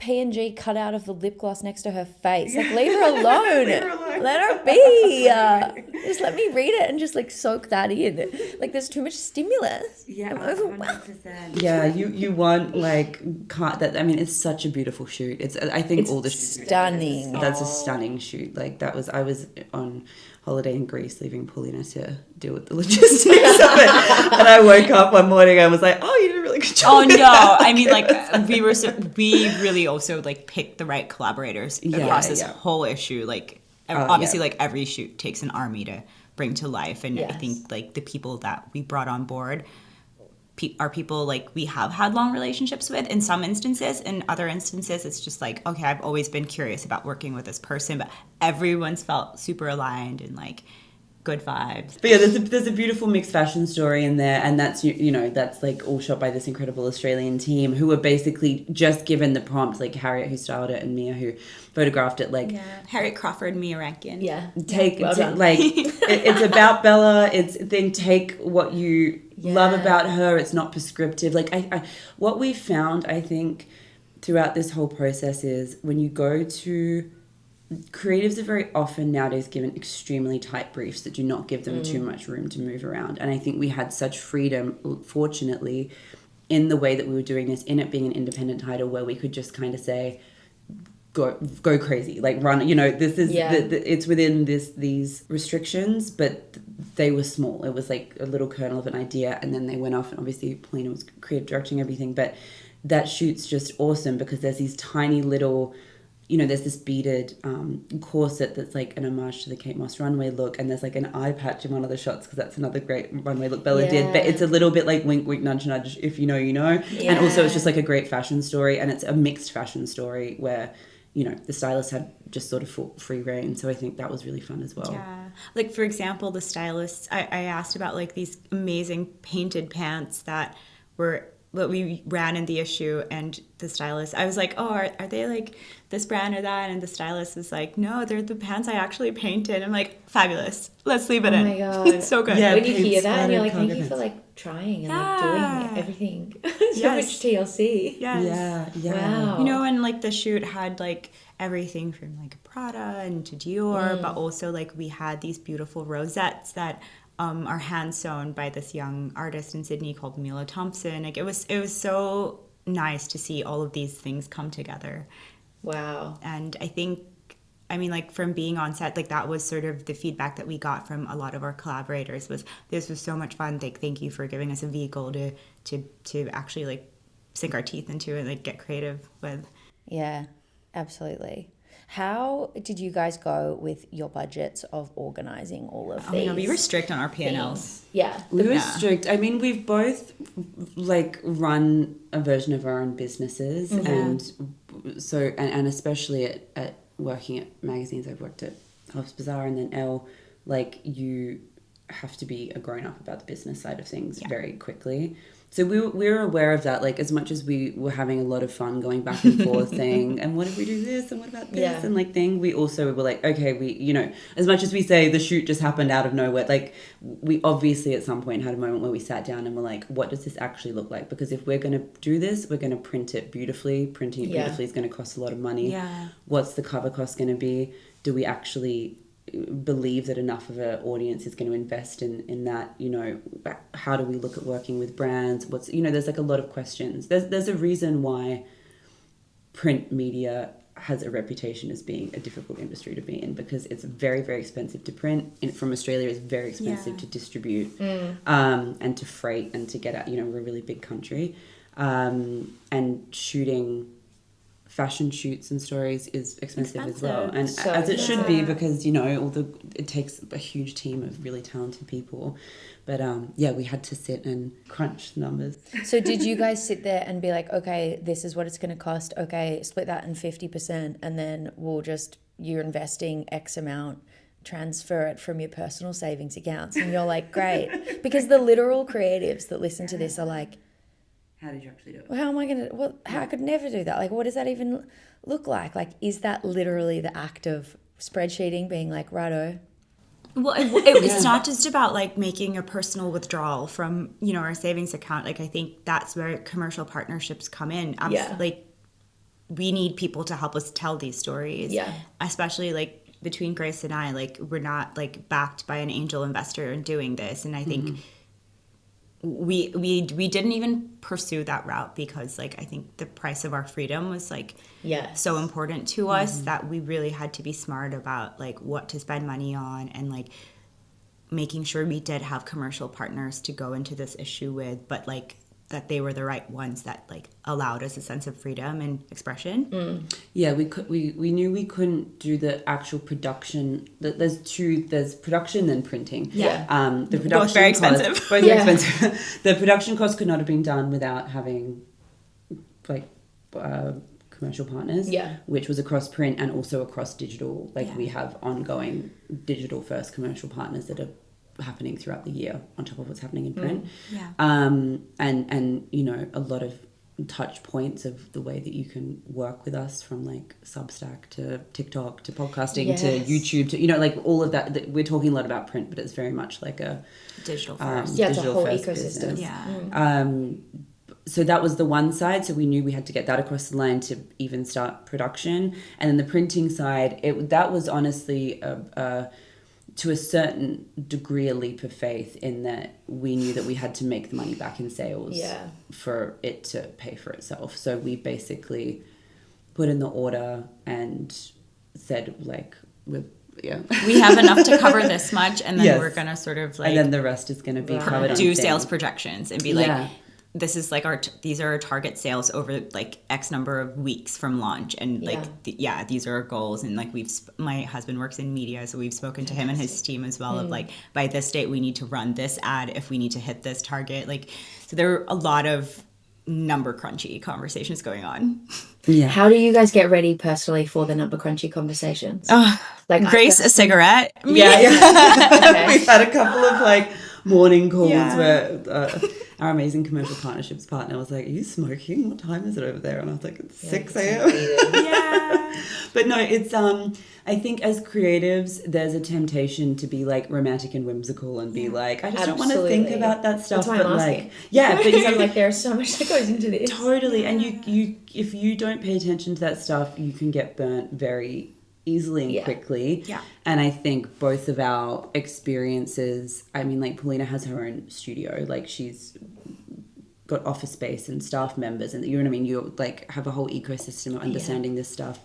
PNG cut out of the lip gloss next to her face. Like, leave her alone. Let her be. Just let me read it and just like soak that in. Like, there's too much stimulus. I'm overwhelmed. 100%. Yeah, you want like that. I mean, it's such a beautiful shoot. I think it's all the shoots stunning. That's a stunning shoot. Like I was on holiday in Greece, leaving Paulina to deal with the logistics of it. And I woke up one morning, I was like, oh, you did a really good job. Oh no, I mean, like we really also like picked the right collaborators across this whole issue. Like obviously like every shoot takes an army to bring to life, and I think like the people that we brought on board are people like we have had long relationships with in some instances. In other instances, it's just like, okay, I've always been curious about working with this person, but everyone's felt super aligned and like good vibes. But yeah, there's a beautiful mixed fashion story in there, and that's that's like all shot by this incredible Australian team who were basically just given the prompt, like Harriet who styled it and Mia who photographed it, like Harriet Crawford, Mia Rankin. It's about Bella. It's then take what you love about her. It's not prescriptive. Like I what we found, I think, throughout this whole process is when you go to creatives are very often nowadays given extremely tight briefs that do not give them too much room to move around. And I think we had such freedom, fortunately, in the way that we were doing this, in it being an independent title where we could just kind of say, go crazy, like run, this is, it's within these restrictions, but they were small. It was like a little kernel of an idea, and then they went off, and obviously Paulina was creative directing everything, but that shoot's just awesome because there's these tiny little, there's this beaded corset that's like an homage to the Kate Moss runway look, and there's like an eye patch in one of the shots because that's another great runway look Bella did, but it's a little bit like wink wink nudge nudge, if you know you know. And also it's just like a great fashion story, and it's a mixed fashion story where the stylist had just sort of free reign, so I think that was really fun as well. Like for example, the stylist, I asked about like these amazing painted pants that we ran in the issue, and the stylist, I was like, oh, are they like this brand or that? And the stylist was like, no, they're the pants I actually painted. I'm like, fabulous, let's leave it in. Oh my god, it's so good. When you hear that and you're like, thank you for like trying and like doing everything. So much TLC. Wow. And like the shoot had like everything from like Prada and to Dior, but also like we had these beautiful rosettes that are hand sewn by this young artist in Sydney called Mila Thompson. Like it was so nice to see all of these things come together. Wow. And I think, like from being on set, like that was sort of the feedback that we got from a lot of our collaborators was, this was so much fun. Thank you for giving us a vehicle to actually like sink our teeth into and like get creative with. Yeah, absolutely. How did you guys go with your budgets of organizing all of these? We were strict on our P&Ls. Yeah. We were strict. We've both like run a version of our own businesses, and so and especially at working at magazines, I've worked at House Bazaar and then Elle, like you have to be a grown up about the business side of things very quickly. So we were aware of that, like as much as we were having a lot of fun going back and forth saying, and what if we do this and what about this and like thing, we also were like, okay, we, as much as we say the shoot just happened out of nowhere, like we obviously at some point had a moment where we sat down and were like, what does this actually look like? Because if we're going to do this, we're going to print it beautifully. Printing it beautifully is going to cost a lot of money. Yeah. What's the cover cost going to be? Do we actually believe that enough of an audience is going to invest in that? How do we look at working with brands? What's there's like a lot of questions. There's a reason why print media has a reputation as being a difficult industry to be in, because it's very, very expensive to print, and from Australia it's very expensive to distribute and to freight and to get out. We're a really big country, and shooting fashion shoots and stories is expensive as well, and so as it should be, because it takes a huge team of really talented people, but we had to sit and crunch the numbers. So did you guys sit there and be like, okay, this is what it's going to cost, okay, split that in 50%, and then you're investing X amount, transfer it from your personal savings accounts, and you're like, great, because the literal creatives that listen to this are like, how did you actually do it? Well, how am I going to, I could never do that. Like, what does that even look like? Like, is that literally the act of spreadsheeting, being like, righto? Well, it's not just about like making a personal withdrawal from, our savings account. Like, I think that's where commercial partnerships come in. Like, we need people to help us tell these stories. Yeah. Especially like between Grace and I, like we're not like backed by an angel investor in doing this. And I think we didn't even pursue that route because like I think the price of our freedom was like so important to us that we really had to be smart about like what to spend money on, and like making sure we did have commercial partners to go into this issue with, but like that they were the right ones that like allowed us a sense of freedom and expression. We knew we couldn't do the actual production. There's production and printing. The production both very expensive. Very expensive. The production costs could not have been done without having like commercial partners, which was across print and also across digital. Like we have ongoing digital first commercial partners that are happening throughout the year on top of what's happening in print. And you know, a lot of touch points of the way that you can work with us, from like Substack to TikTok to podcasting to YouTube to, you know, like all of that. We're talking a lot about print, but it's very much like a digital first. It's a whole ecosystem. ecosystem. So that was the one side. So we knew we had to get that across the line to even start production. And then the printing side, that was honestly to a certain degree a leap of faith, in that we knew that we had to make the money back in sales for it to pay for itself. So we basically put in the order and said, like, we have enough to cover this much, and then we're gonna sort of like, and then the rest is gonna be covered. Do sales projections and be like, this is like these are our target sales over like X number of weeks from launch, and like these are our goals. And like my husband works in media, so we've spoken to him and his team as well of like, by this date we need to run this ad if we need to hit this target. Like, so there are a lot of number crunchy conversations going on. How do you guys get ready personally for the number crunchy conversations? Like Grace, a cigarette. We've had a couple of like morning calls where our amazing commercial partnerships partner was like, "Are you smoking? What time is it over there?" And I was like, "It's 6 a.m. But no, it's I think as creatives, there's a temptation to be like romantic and whimsical and be like, I just don't want to think about that stuff. That's why I'm asking. But I'm like, there's so much that goes into this. Totally. And you if you don't pay attention to that stuff, you can get burnt very easily and quickly. And I think both of our experiences, I mean, like Paulina has her own studio, like she's got office space and staff members, and you know what I mean, you like have a whole ecosystem of understanding this stuff.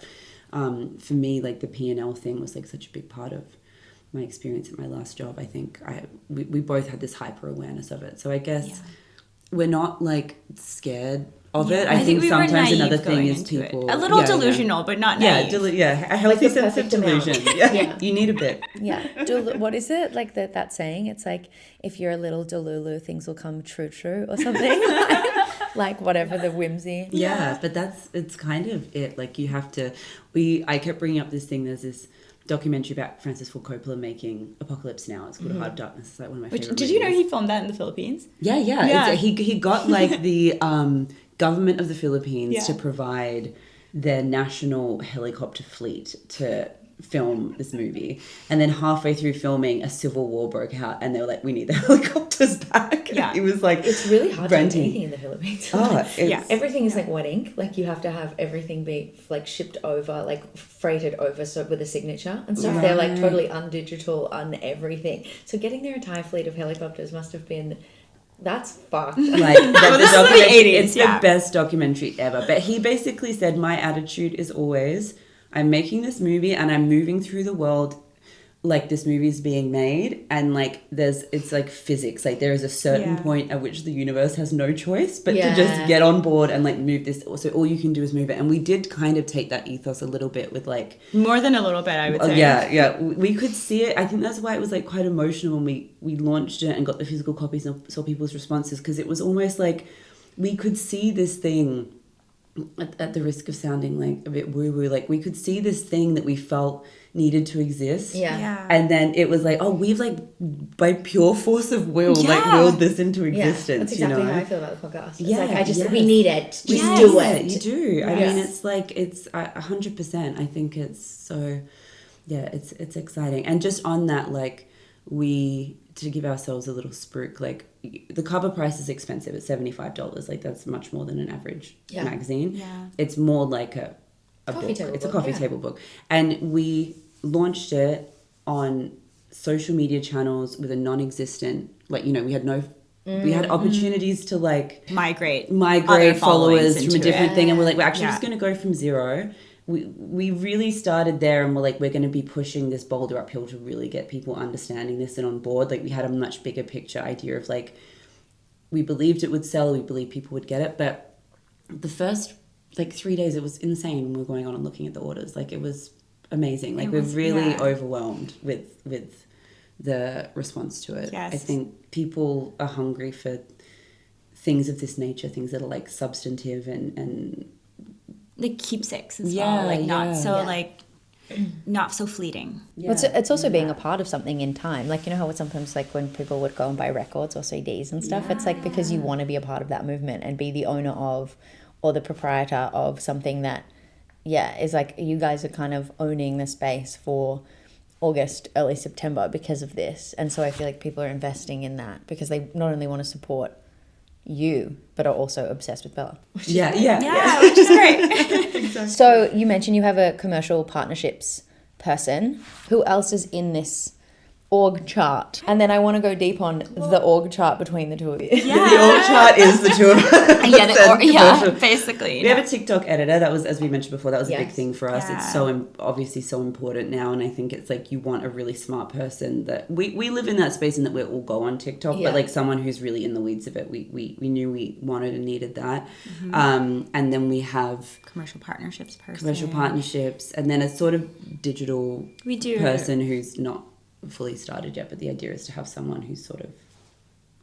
For me, like the P&L thing was like such a big part of my experience at my last job. I think we both had this hyper awareness of it, so I guess we're not like scared of it. I think sometimes another thing is people a little delusional, but not naive. A healthy like sense of delusion. You need a bit. What is it like that saying? It's like, if you're a little delulu, things will come true or something. Like whatever the whimsy. But it's kind of it. Like you have to. I kept bringing up this thing. There's this documentary about Francis Ford Coppola making Apocalypse Now. It's called Heart of Darkness. It's like one of my favorite Did you know he filmed that in the Philippines? He got like the government of the Philippines to provide their national helicopter fleet to film this movie, and then halfway through filming a civil war broke out and they were like, we need the helicopters back. It was like, it's really hard to do anything in the Philippines. Everything is like wet ink. Like you have to have everything be like shipped over, like freighted over, so with a signature and stuff. They're like totally undigital on everything, so getting their entire fleet of helicopters must have been, that's fucked. Like it's the best documentary ever. But he basically said, my attitude is always, I'm making this movie and I'm moving through the world like this movie is being made, and like it's like physics. Like there is a certain point at which the universe has no choice but to just get on board and like move this. So all you can do is move it. And we did kind of take that ethos a little bit with like more than a little bit, I would say. We could see it. I think that's why it was like quite emotional when we launched it and got the physical copies and saw people's responses, because it was almost like we could see this thing. At the risk of sounding like a bit woo-woo, like we could see this thing that we felt needed to exist. And then it was like, oh, we've like by pure force of will like willed this into existence. That's exactly how I feel about the podcast. It's like we need it. Just do it. You do. I mean, it's like it's 100%. I think it's so. It's exciting. And just on that, like to give ourselves a little spruik, like the cover price is expensive. It's $75. Like that's much more than an average magazine. It's more like a book. It's a coffee table book. And we launched it on social media channels with a non-existent, like, you know, we had opportunities to like migrate followers from a different thing, and we're like, we're actually just going to go from zero. We really started there, and we're going to be pushing this boulder uphill to really get people understanding this and on board. Like we had a much bigger picture idea of like, we believed it would sell, we believed people would get it. But the first like 3 days, it was insane when we were going on and looking at the orders. Like it was amazing. Like we're really overwhelmed with the response to it. I think people are hungry for things of this nature, things that are like substantive and like keepsakes as Yeah, well, like not yeah. so Yeah. like not so fleeting. Yeah. It's also being a part of something in time. Like, you know how sometimes like when people would go and buy records or CDs and stuff, it's like because you want to be a part of that movement and be the owner of or the proprietor of something that, is like you guys are kind of owning the space for August, early September because of this. And so I feel like people are investing in that because they not only want to support you, but are also obsessed with Bella. Yeah, Which is great. So you mentioned you have a commercial partnerships person. Who else is in this org chart? And then I want to go deep on the org chart between the two of you. The org chart is the two of us. Basically. We have a TikTok editor. That was, as we mentioned before, that was a big Yes. thing for us. Yeah. It's so obviously so important now, and I think it's like you want a really smart person that we live in that space and that we all go on TikTok, Yeah. but like someone who's really in the weeds of it. We knew we wanted and needed that, and then we have Commercial partnerships person. commercial partnerships, and then a sort of digital We do. person who's not fully started yet, but the idea is to have someone who's sort of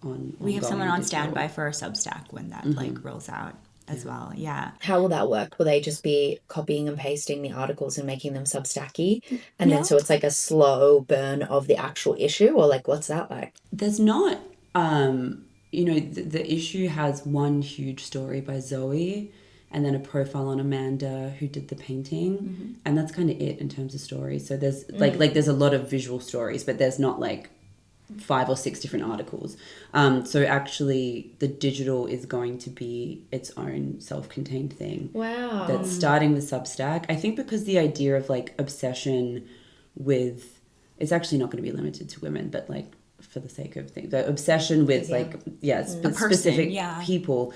on. We have someone on digital. standby for our Substack when that like rolls out as well. Yeah. How will that work? Will they just be copying and pasting the articles and making them Substacky? And then so it's like a slow burn of the actual issue, or like what's that like? There's not, the issue has one huge story by Zoe and then a profile on Amanda who did the painting. And that's kind of it in terms of stories. So there's like there's a lot of visual stories, but there's not like 5 or 6 different articles. So actually the digital is going to be its own self-contained thing. Wow. That's starting with Substack. I think because the idea of like obsession with, it's actually not going to be limited to women, but like for the sake of things, the obsession with specific people,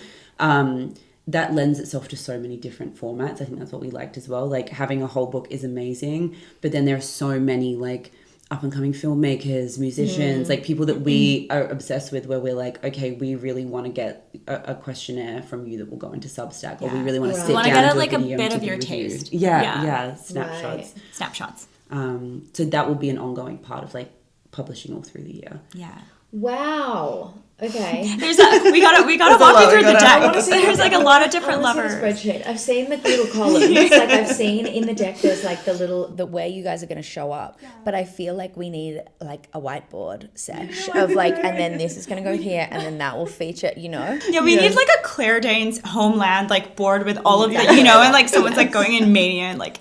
that lends itself to so many different formats. I think that's what we liked as well. Like having a whole book is amazing, but then there are so many like up and coming filmmakers, musicians, like people that we are obsessed with, where we're like, okay, we really want to get a questionnaire from you that will go into Substack, or we really want to sit down Want to and get do like a video bit to of be your reviewed. taste. Snapshots. Snapshots. So that will be an ongoing part of like publishing all through the year. Yeah. Wow. Okay. We gotta walk you through the deck. There's like a lot of different levers. Spreadsheet. I've seen the little columns. Like I've seen in the deck there's like The way you guys are going to show up, but I feel like we need like a whiteboard sesh of like, and then this is going to go here, and then that will feature, you know. Yeah, we need like a Claire Danes homeland like board with all of the, and like someone's like going in mania and like.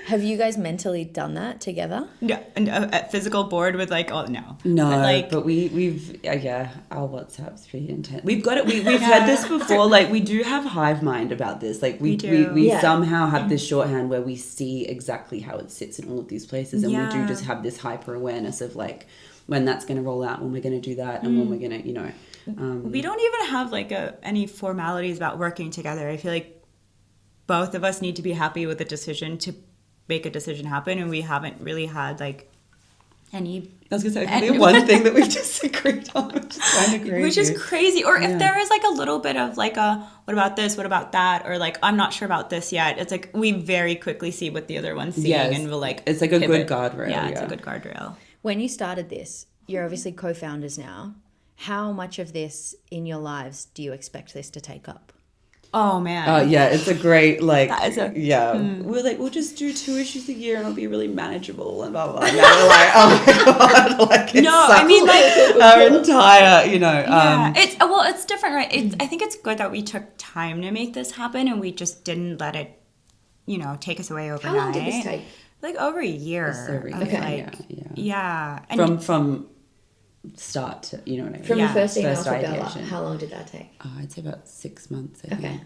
Have you guys mentally done that together? Yeah, and a physical board with like No, but, but we've our WhatsApp's pretty intense. We've got it. We've had this before. Like we do have hive mind about this. Like we somehow have this shorthand where we see exactly how it sits in all of these places, and we do just have this hyper awareness of like when that's going to roll out, when we're going to do that, and when we're going to, we don't even have like any formalities about working together. I feel like both of us need to be happy with the decision to make a decision happen, and we haven't really had like any. I was going to say only one thing that we've disagreed on, which is kind of crazy. Which is crazy. Or if there is like a little bit of like a what about this, what about that, or like I'm not sure about this yet. It's like we very quickly see what the other one's seeing, and we'll like it's like a good guardrail. Yeah, it's a good guardrail. When you started this, you're obviously co-founders now. How much of this in your lives do you expect this to take up? Oh man. Oh yeah, it's a great like. That is we're like we'll just do 2 issues a year and it'll be really manageable and blah blah. And now we're like, oh my god, like I mean like our entire, it's different, right? I think it's good that we took time to make this happen and we just didn't let it, take us away overnight. How long did this take? Like over a year. Okay. Yeah. And from start to, you know what I mean? From the first email to Bella, ideation. how long did that take? I'd say about 6 months, I Okay. think.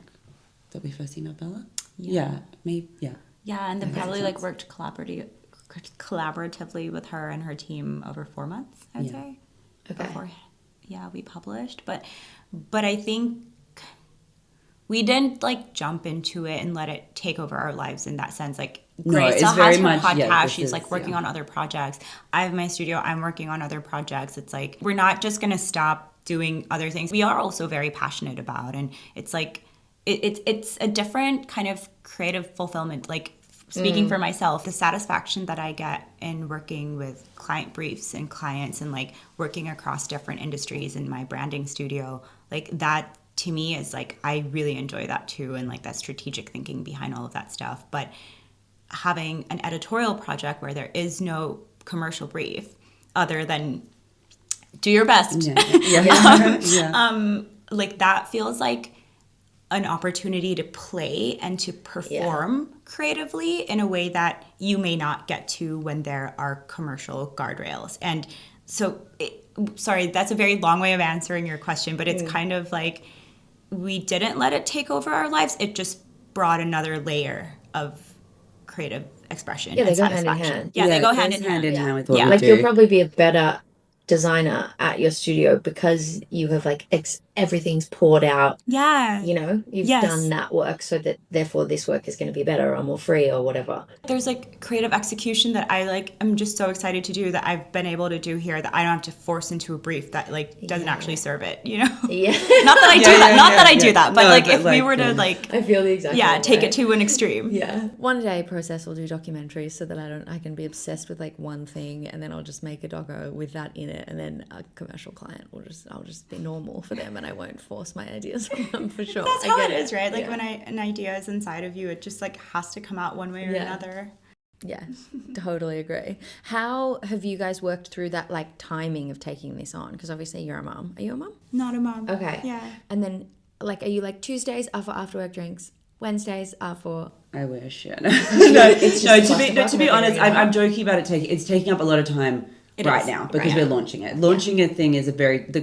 That we first emailed Bella? Yeah. Maybe, yeah. Yeah, and then probably like worked collaboratively with her and her team over 4 months, I'd say. Okay. Before, we published. But I think we didn't like jump into it and let it take over our lives in that sense. Like Grace still has her podcast. She's like working on other projects. I have my studio. I'm working on other projects. It's like we're not just going to stop doing other things. We are also very passionate about, and it's like it's a different kind of creative fulfillment. Like speaking for myself, the satisfaction that I get in working with client briefs and clients and like working across different industries in my branding studio, like that to me is like, I really enjoy that too, and like that strategic thinking behind all of that stuff. But having an editorial project where there is no commercial brief other than do your best, like that feels like an opportunity to play and to perform creatively in a way that you may not get to when there are commercial guardrails. And so, sorry, that's a very long way of answering your question, but it's kind of like we didn't let it take over our lives. It just brought another layer of creative expression and satisfaction. Yeah, they go hand in hand. With what we Like do. you'll probably be a better designer at your studio because you have like everything's poured out. Yeah. You know, you've done that work, so that therefore this work is going to be better or more free or whatever. There's like creative execution that I like, I'm just so excited to do that I've been able to do here that I don't have to force into a brief that like doesn't actually serve it, you know? Yeah. Not that I do that. Not that I do that, but like if we were to like, I feel the exact take it to an extreme. Yeah. One day process will do documentaries so that I can be obsessed with like one thing, and then I'll just make a doco with that in it, and then a commercial client I'll just be normal for them, and I won't force my ideas on them for sure. That's how it is, right? Like when an idea is inside of you, it just like has to come out one way or another. Yeah, totally agree. How have you guys worked through that like timing of taking this on? Because obviously you're a mum. Are you a mum? Not a mom. Okay. Yeah. And then like, are you like Tuesdays are for after work drinks? Wednesdays are for... I wish, yeah. To be honest, I'm joking about it. It's taking up a lot of time now because we're launching it. Launching a thing is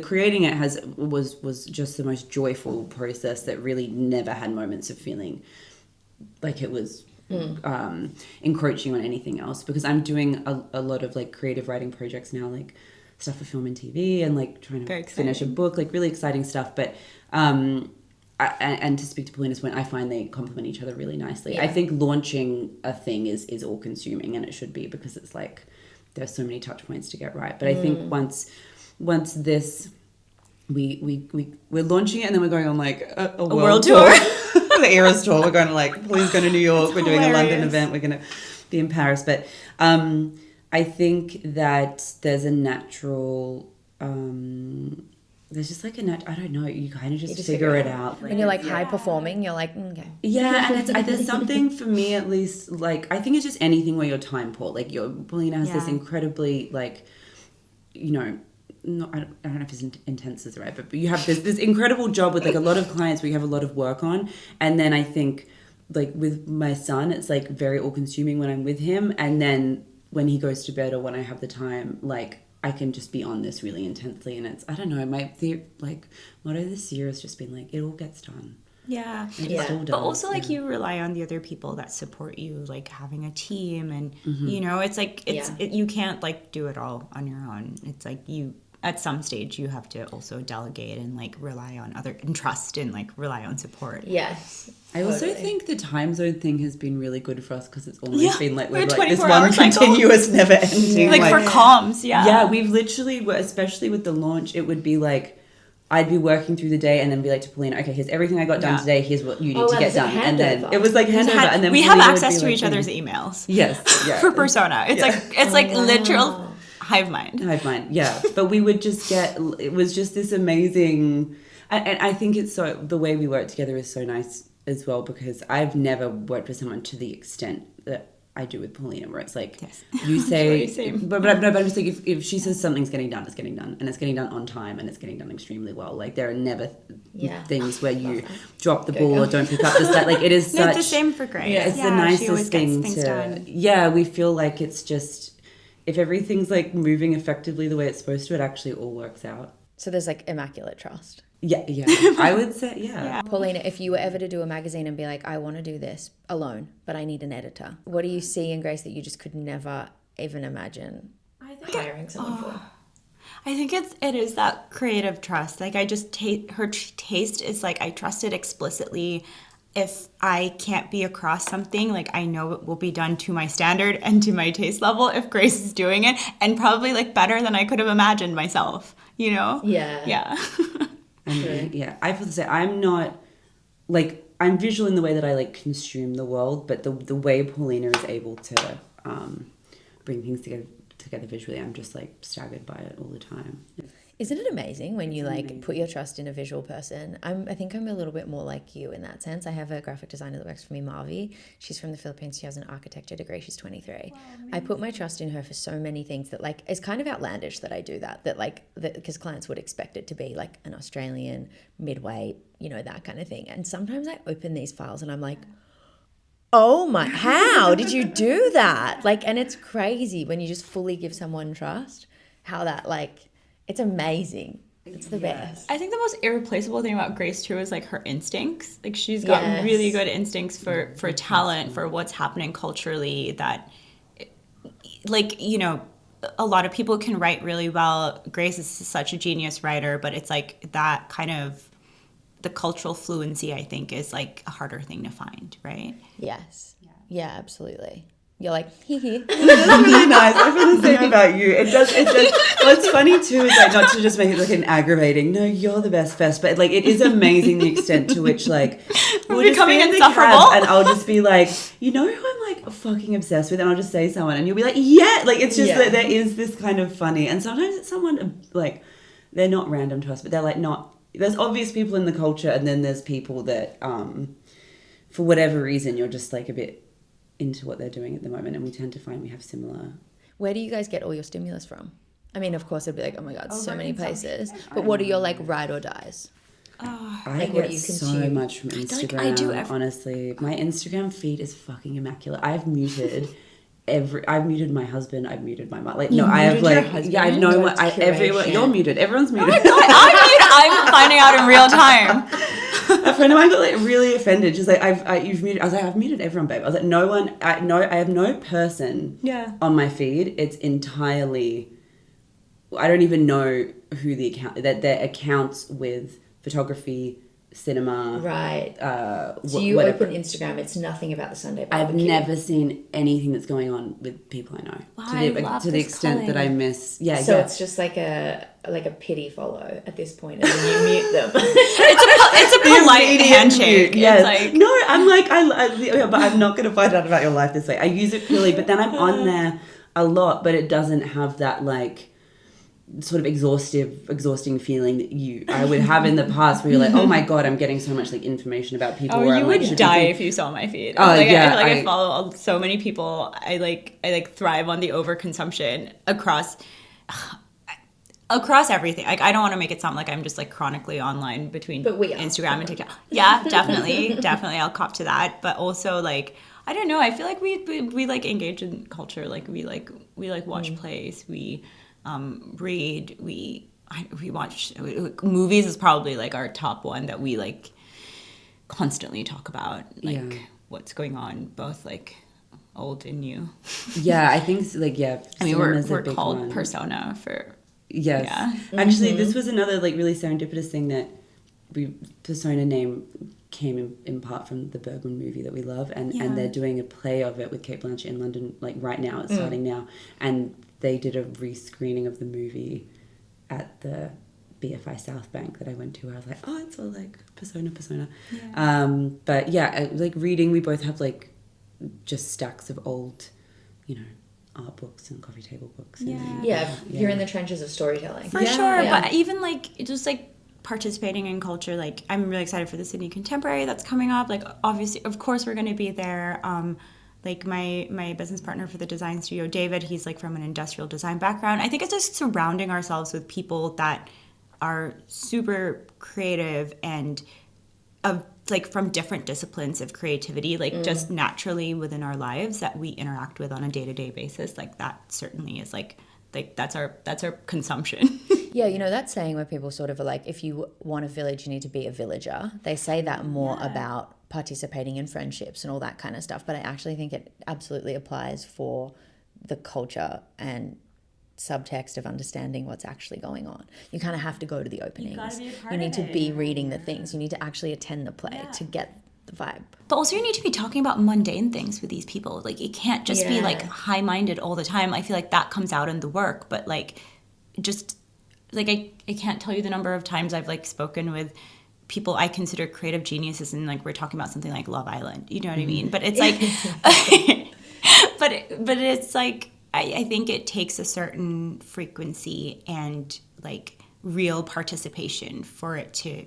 creating it was just the most joyful process that really never had moments of feeling like it was encroaching on anything else, because I'm doing a lot of like creative writing projects now, like stuff for film and TV, and like trying to finish a book, like really exciting stuff. But and to speak to Paulina's point, I find they complement each other really nicely. Yeah. I think launching a thing is all consuming, and it should be, because it's like there's so many touch points to get right. But I think once this we're launching it, and then we're going on like a world tour. The Eras tour. We're going to like, Pauline's going to New York. We're doing a London event. We're going to be in Paris. But I think that there's a natural there's just like I don't know, you kind of just figure it out. When you're like high performing, you're like, okay. Yeah, and there's something for me at least, like, I think it's just anything where you're time poor. Like Paulina has this incredibly, like, you know, I don't know if it's intense is the right, but you have this incredible job with like a lot of clients where you have a lot of work on. And then I think like with my son, it's like very all consuming when I'm with him. And then when he goes to bed or when I have the time, like, I can just be on this really intensely, and it's, I don't know, like motto this year has just been like, it all gets done. Yeah. But also like you rely on the other people that support you, like having a team, and you know, it's like you can't like do it all on your own. It's like you at some stage you have to also delegate and like rely on and trust and like rely on support. Yes. I also think the time zone thing has been really good for us, because it's almost been like we're like this 24-hour one continuous, never ending. Like for comms, Yeah, we've literally, especially with the launch, it would be like I'd be working through the day and then be like to Paulina, okay, here's everything I got done today. Here's what you need to get done. And then it was like handover. And then we have access to each other's emails. Yes. Yeah. For Persona. It's like literal hive mind. Yeah. But we would just it was just this amazing, and I think it's so, the way we work together is so nice as well, because I've never worked with someone to the extent that I do with Paulina, where it's like, you say, but I'm just like, if she says something's getting done, it's getting done, and it's getting done on time, and it's getting done extremely well. Like there are never things where you drop the ball or don't pick up the set. Like it is such. It's the same for Grace. Yeah, it's the nicest thing to. Done. Yeah, we feel like it's just, if everything's like moving effectively the way it's supposed to, it actually all works out. So there's like immaculate trust. Yeah, I would say, yeah. Paulina, if you were ever to do a magazine and be like, I want to do this alone, but I need an editor, what do you see in Grace that you just could never even imagine hiring someone for? I think it is that creative trust. Like I just her taste is like, I trust it explicitly. If I can't be across something, like I know it will be done to my standard and to my taste level if Grace is doing it, and probably like better than I could have imagined myself, you know? Yeah. Yeah, I feel to say I'm not, like, I'm visual in the way that I like consume the world, but the way Paulina is able to bring things together visually, I'm just like staggered by it all the time. Isn't it amazing when you like put your trust in a visual person? I think I'm a little bit more like you in that sense. I have a graphic designer that works for me, Marvi. She's from the Philippines. She has an architecture degree. She's 23. Wow, I put my trust in her for so many things that like it's kind of outlandish that I do that because clients would expect it to be like an Australian midweight, you know, that kind of thing. And sometimes I open these files and I'm like, oh my, how did you do that? Like, and it's crazy when you just fully give someone trust, how that like, it's amazing. It's the best. I think the most irreplaceable thing about Grace too is like her instincts. Like she's got really good instincts for talent, for what's happening culturally, that like, you know, a lot of people can write really well. Grace is such a genius writer, but it's like that kind of the cultural fluency, I think, is like a harder thing to find, right? Yes. Yeah, absolutely. You're like, hee hee. That's really nice. I feel the same about you. It does. What's funny too is like not to just make it like an aggravating. No, you're the best, but like it is amazing the extent to which like we'll becoming just be in the insufferable. cab and I'll just be like, you know who I'm like fucking obsessed with, and I'll just say someone, and you'll be like, yeah, like it's just that there is this kind of funny, and sometimes it's someone like they're not random to us, but they're like not. There's obvious people in the culture, and then there's people that for whatever reason you're just like a bit into what they're doing at the moment, and we tend to find we have similar. Where do you guys get all your stimulus from? I mean, of course, it'd be like, oh my God, so many places. But what are your like ride or dies? I get so much from Instagram. I do honestly. My Instagram feed is fucking immaculate. I've muted I've muted my husband. I've muted my mom. Like no, I have like I know what everyone. You're muted. Everyone's muted. I'm finding out in real time. A friend of mine got like really offended. She's like, you've muted. I was like, I've muted everyone, babe. I was like, no one. I have no person. On my feed. It's entirely. I don't even know who the account that their accounts with photography, cinema. Right. So you open Instagram, it's nothing about the Sunday barbecue. I've never seen anything that's going on with people I know. Wow, to the extent that I miss. Yeah. So it's just like a pity follow at this point, and then you mute them. It's a polite handshake. Yes. Like... No, I'm like but I'm not going to find out about your life this way. I use it purely, but then I'm on there a lot, but it doesn't have that like sort of exhausting feeling that I would have in the past, where you're like, oh my God, I'm getting so much like information about people. Oh, where you I'm, would like, die if you saw my feed. Oh like, yeah, I follow so many people. I thrive on the overconsumption across everything. Like I don't want to make it sound like I'm just like chronically online between Instagram and TikTok. Yeah, definitely, I'll cop to that. But also like I don't know. I feel like we like engage in culture. Like we watch plays. We read, we watch movies is probably like our top one that we like constantly talk about, like what's going on, both like old and new. Yeah, I think like I mean we're called one. Persona for Actually, this was another like really serendipitous thing that persona name came in part from the Bergman movie that we love, and they're doing a play of it with Cate Blanchett in London like right now. It's starting now, and they did a rescreening of the movie at the BFI South Bank that I went to, where I was like, oh, it's all like persona. But like reading, we both have like just stacks of old, art books and coffee table books. You're in the trenches of storytelling. For sure, but even like just like participating in culture, like I'm really excited for the Sydney Contemporary that's coming up. Like obviously, of course, we're going to be there. Like my business partner for the design studio, David, he's like from an industrial design background. I think it's just surrounding ourselves with people that are super creative and like from different disciplines of creativity, like just naturally within our lives that we interact with on a day-to-day basis. Like that certainly is like that's our consumption. Yeah, that saying where people sort of are like, if you want a village, you need to be a villager. They say that more about participating in friendships and all that kind of stuff, but I actually think it absolutely applies for the culture and subtext of understanding what's actually going on. You kind of have to go to the openings. You need to be reading the things. You need to actually attend the play to get the vibe. But also you need to be talking about mundane things with these people. Like it can't just be like high-minded all the time. I feel like that comes out in the work, but like just like I can't tell you the number of times I've like spoken with people I consider creative geniuses, and like we're talking about something like Love Island, you know what I mean? But it's like but it's like I think it takes a certain frequency and like real participation for it to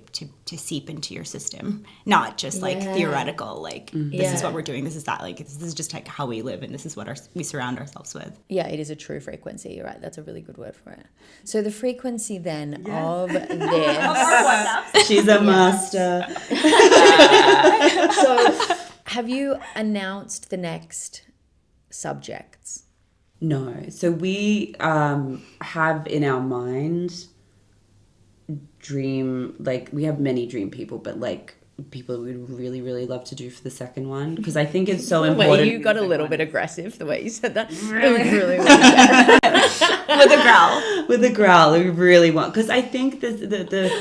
seep into your system, not just like theoretical, like this is what we're doing, this is that, like this is just like how we live, and this is what we surround ourselves with. Yeah, it is a true frequency. You're right. That's a really good word for it. So the frequency then of this. She's a master. So have you announced the next subjects? No. So we have in our mind we have many dream people, but like people we'd really, really love to do for the second one, because I think it's so important. Wait, you got a little bit aggressive the way you said that. It was really, really bad. With a growl, we really want, because I think the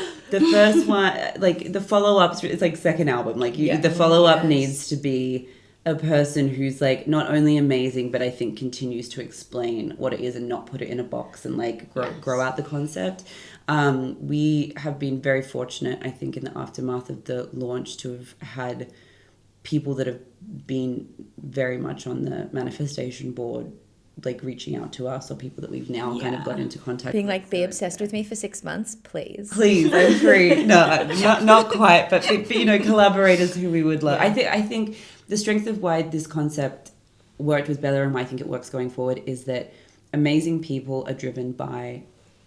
first one, like the follow-ups, it's like second album, like the follow-up needs to be a person who's like not only amazing, but I think continues to explain what it is and not put it in a box and like grow out the concept. We have been very fortunate, I think, in the aftermath of the launch to have had people that have been very much on the manifestation board, like reaching out to us, or people that we've now kind of got into contact Being with. like, be obsessed with me for 6 months, please. Please, I'm free. No, not quite, but you know, collaborators who we would love. Yeah. I think the strength of why this concept worked with Bella and why I think it works going forward is that amazing people are driven by,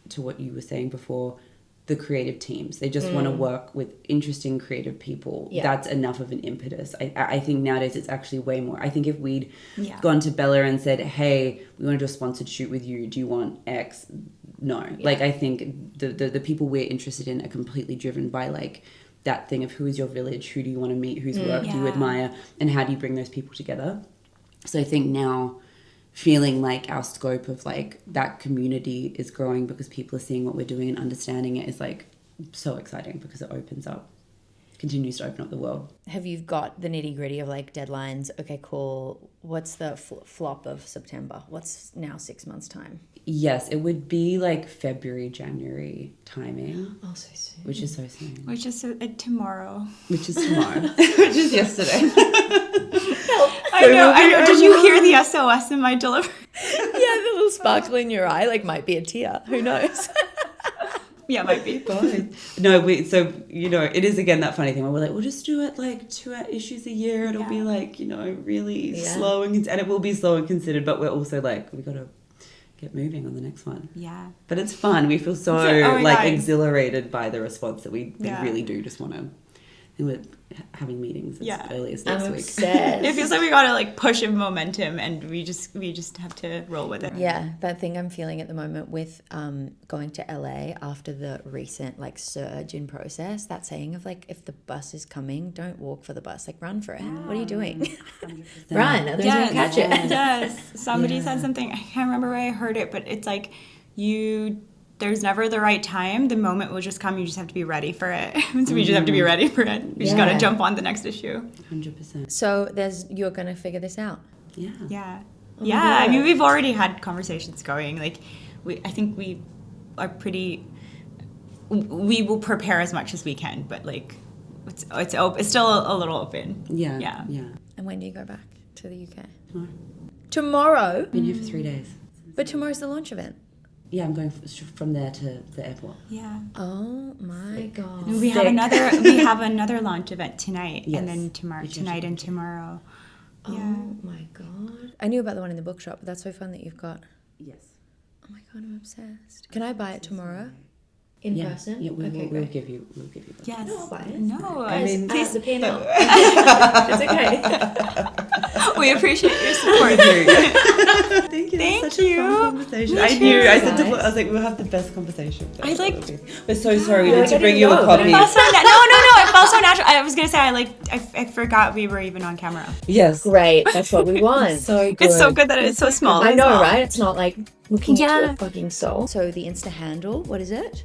to what you were saying before, the creative teams. They just want to work with interesting creative people. Yeah. That's enough of an impetus. I think nowadays it's actually way more. I think if we'd gone to Bella and said, hey, we want to do a sponsored shoot with you, do you want X? No. Yeah. Like, I think the people we're interested in are completely driven by like that thing of who is your village, who do you want to meet, whose work do you admire, and how do you bring those people together. So I think now feeling like our scope of like that community is growing because people are seeing what we're doing and understanding it is like so exciting, because it continues to open up the world. Have you got the nitty gritty of like deadlines? Okay, cool. What's the flop of September? What's now 6 months time? Yes, it would be like February, January timing. Oh, so soon. Which is so soon. Which is tomorrow. Which is tomorrow. Which is yesterday. I know. Did you hear the SOS in my delivery? Yeah, the little sparkle in your eye, like might be a tear. Who knows? Yeah, might be. No, so, you know, it is again that funny thing where we're like, we'll just do it like 2 issues a year. It'll be like, you know, really slow and it will be slow and considered, but we're also like, we got to get moving on the next one. Yeah. But it's fun. We feel so exhilarated by the response that we really do just want to. And we're having meetings as early as next week. Obsessed. It feels like we gotta like push in momentum, and we just have to roll with it. Yeah, that thing I'm feeling at the moment with going to LA after the recent like surge in process. That saying of like, if the bus is coming, don't walk for the bus, like run for it. What are you doing? Run, otherwise you won't catch it. Yes. Somebody said something. I can't remember where I heard it, but it's like there's never the right time. The moment will just come. You just have to be ready for it. So we just have to be ready for it. We just got to jump on the next issue. 100%. So you're going to figure this out. Yeah. Yeah. Yeah. I mean, we've already had conversations going. Like, I think we are pretty. We will prepare as much as we can, but like, it's still a little open. Yeah. Yeah. Yeah. And when do you go back to the UK? Tomorrow. Been here for 3 days. But tomorrow's the launch event. Yeah, I'm going from there to the airport. Yeah. Oh my God. We have another launch event tonight, and then tonight and tomorrow. Yeah. Oh my God. I knew about the one in the bookshop, but that's so fun that you've got. Yes. Oh my God, I'm obsessed. Can I buy it tomorrow? In person? Yeah, we'll give you that. Yes. No, I'll buy it. No, I mean, please, the P&L. It's okay. We appreciate your support. Thank you. Thank Such a fun you. conversation. Me I knew. too. I said I was like, we'll have the best conversation. We're so sorry. We Yeah, need to I bring didn't you a know, but copy. No. It felt so natural. I was gonna say I forgot we were even on camera. Yes. Great. That's what we want. So good. It's so good that it's so small. I as know, well. right? It's not like looking to your fucking soul. So the Insta handle, what is it?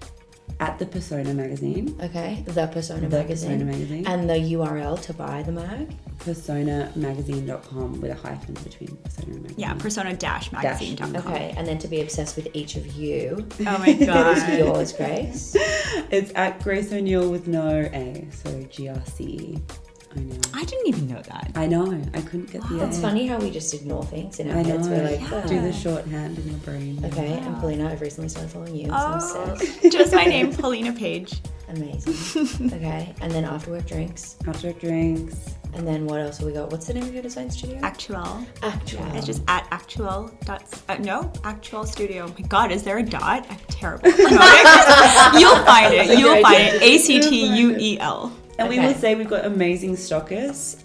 At the Persona magazine. Okay, the Persona magazine. Persona magazine. And the URL to buy the mag? personamagazine.com with a hyphen between Persona and magazine. Yeah, persona-magazine.com. Okay, and then to be obsessed with each of you. Oh my god. Yours, Grace. It's at Grace O'Neill with no A, so GRCE ponytail. I didn't even know that. I know. I couldn't get the It's A. funny how we just ignore things in our I know. heads. We're like, Do the shorthand in your brain. okay, and Paulina, I've recently started following you, so I'm obsessed. Just my name, Paulina Paige. Amazing. Okay, and then after work drinks. After drinks. And then what else have we got? What's the name of your design studio? Actual. Actual. It's just at actual dots. No, actual studio. Oh my God, is there a dot? I'm terrible. No, you'll find it. You'll find it. ACTUEL. And we Okay. will say we've got amazing stockers,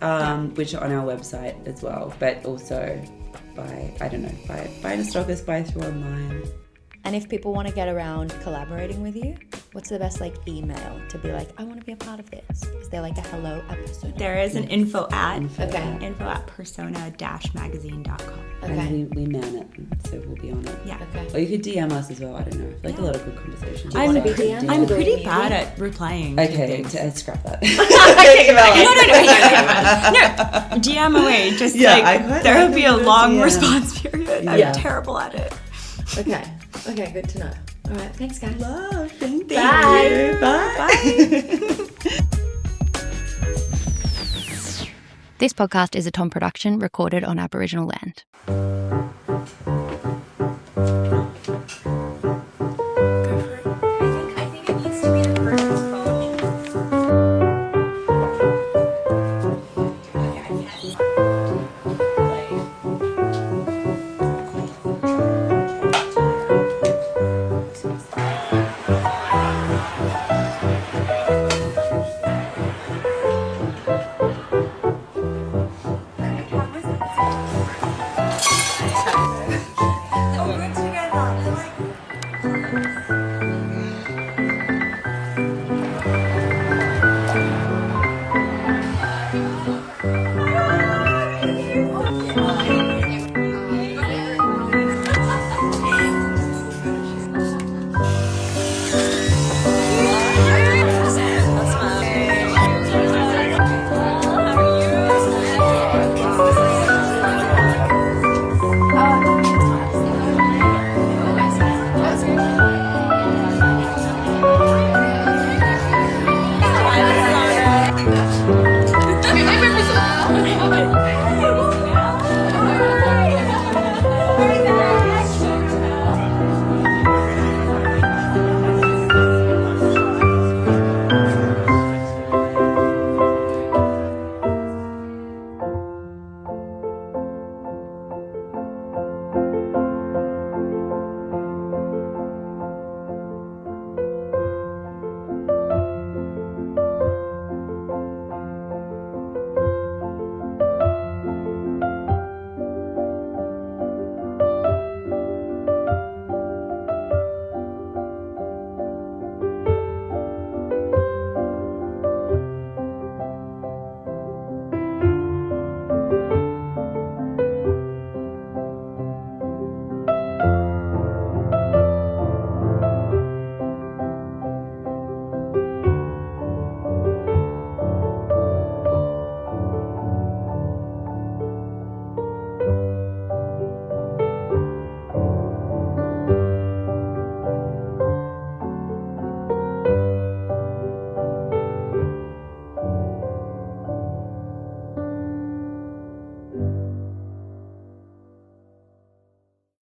which are on our website as well, but also buy the stockers, buy through online. And if people want to get around collaborating with you, what's the best like email to be like, I want to be a part of this? Is there like a hello at Persona? There is an info at persona-magazine.com. Okay. And we man it, so we'll be on it. Yeah. Okay. Or you could DM us as well. I don't know. I feel like a lot of good conversations. wanna be DM'd? I'm Doing pretty me? bad at replying. to Okay, things. scrap that. No, DM away. Just Yeah, I like quite there like will be a the long DM. response period. Yeah. I'm terrible at it. Okay. Okay, good to know. All right, thanks, guys. Love, thank Bye. you. Bye. This podcast is a Tom production recorded on Aboriginal land.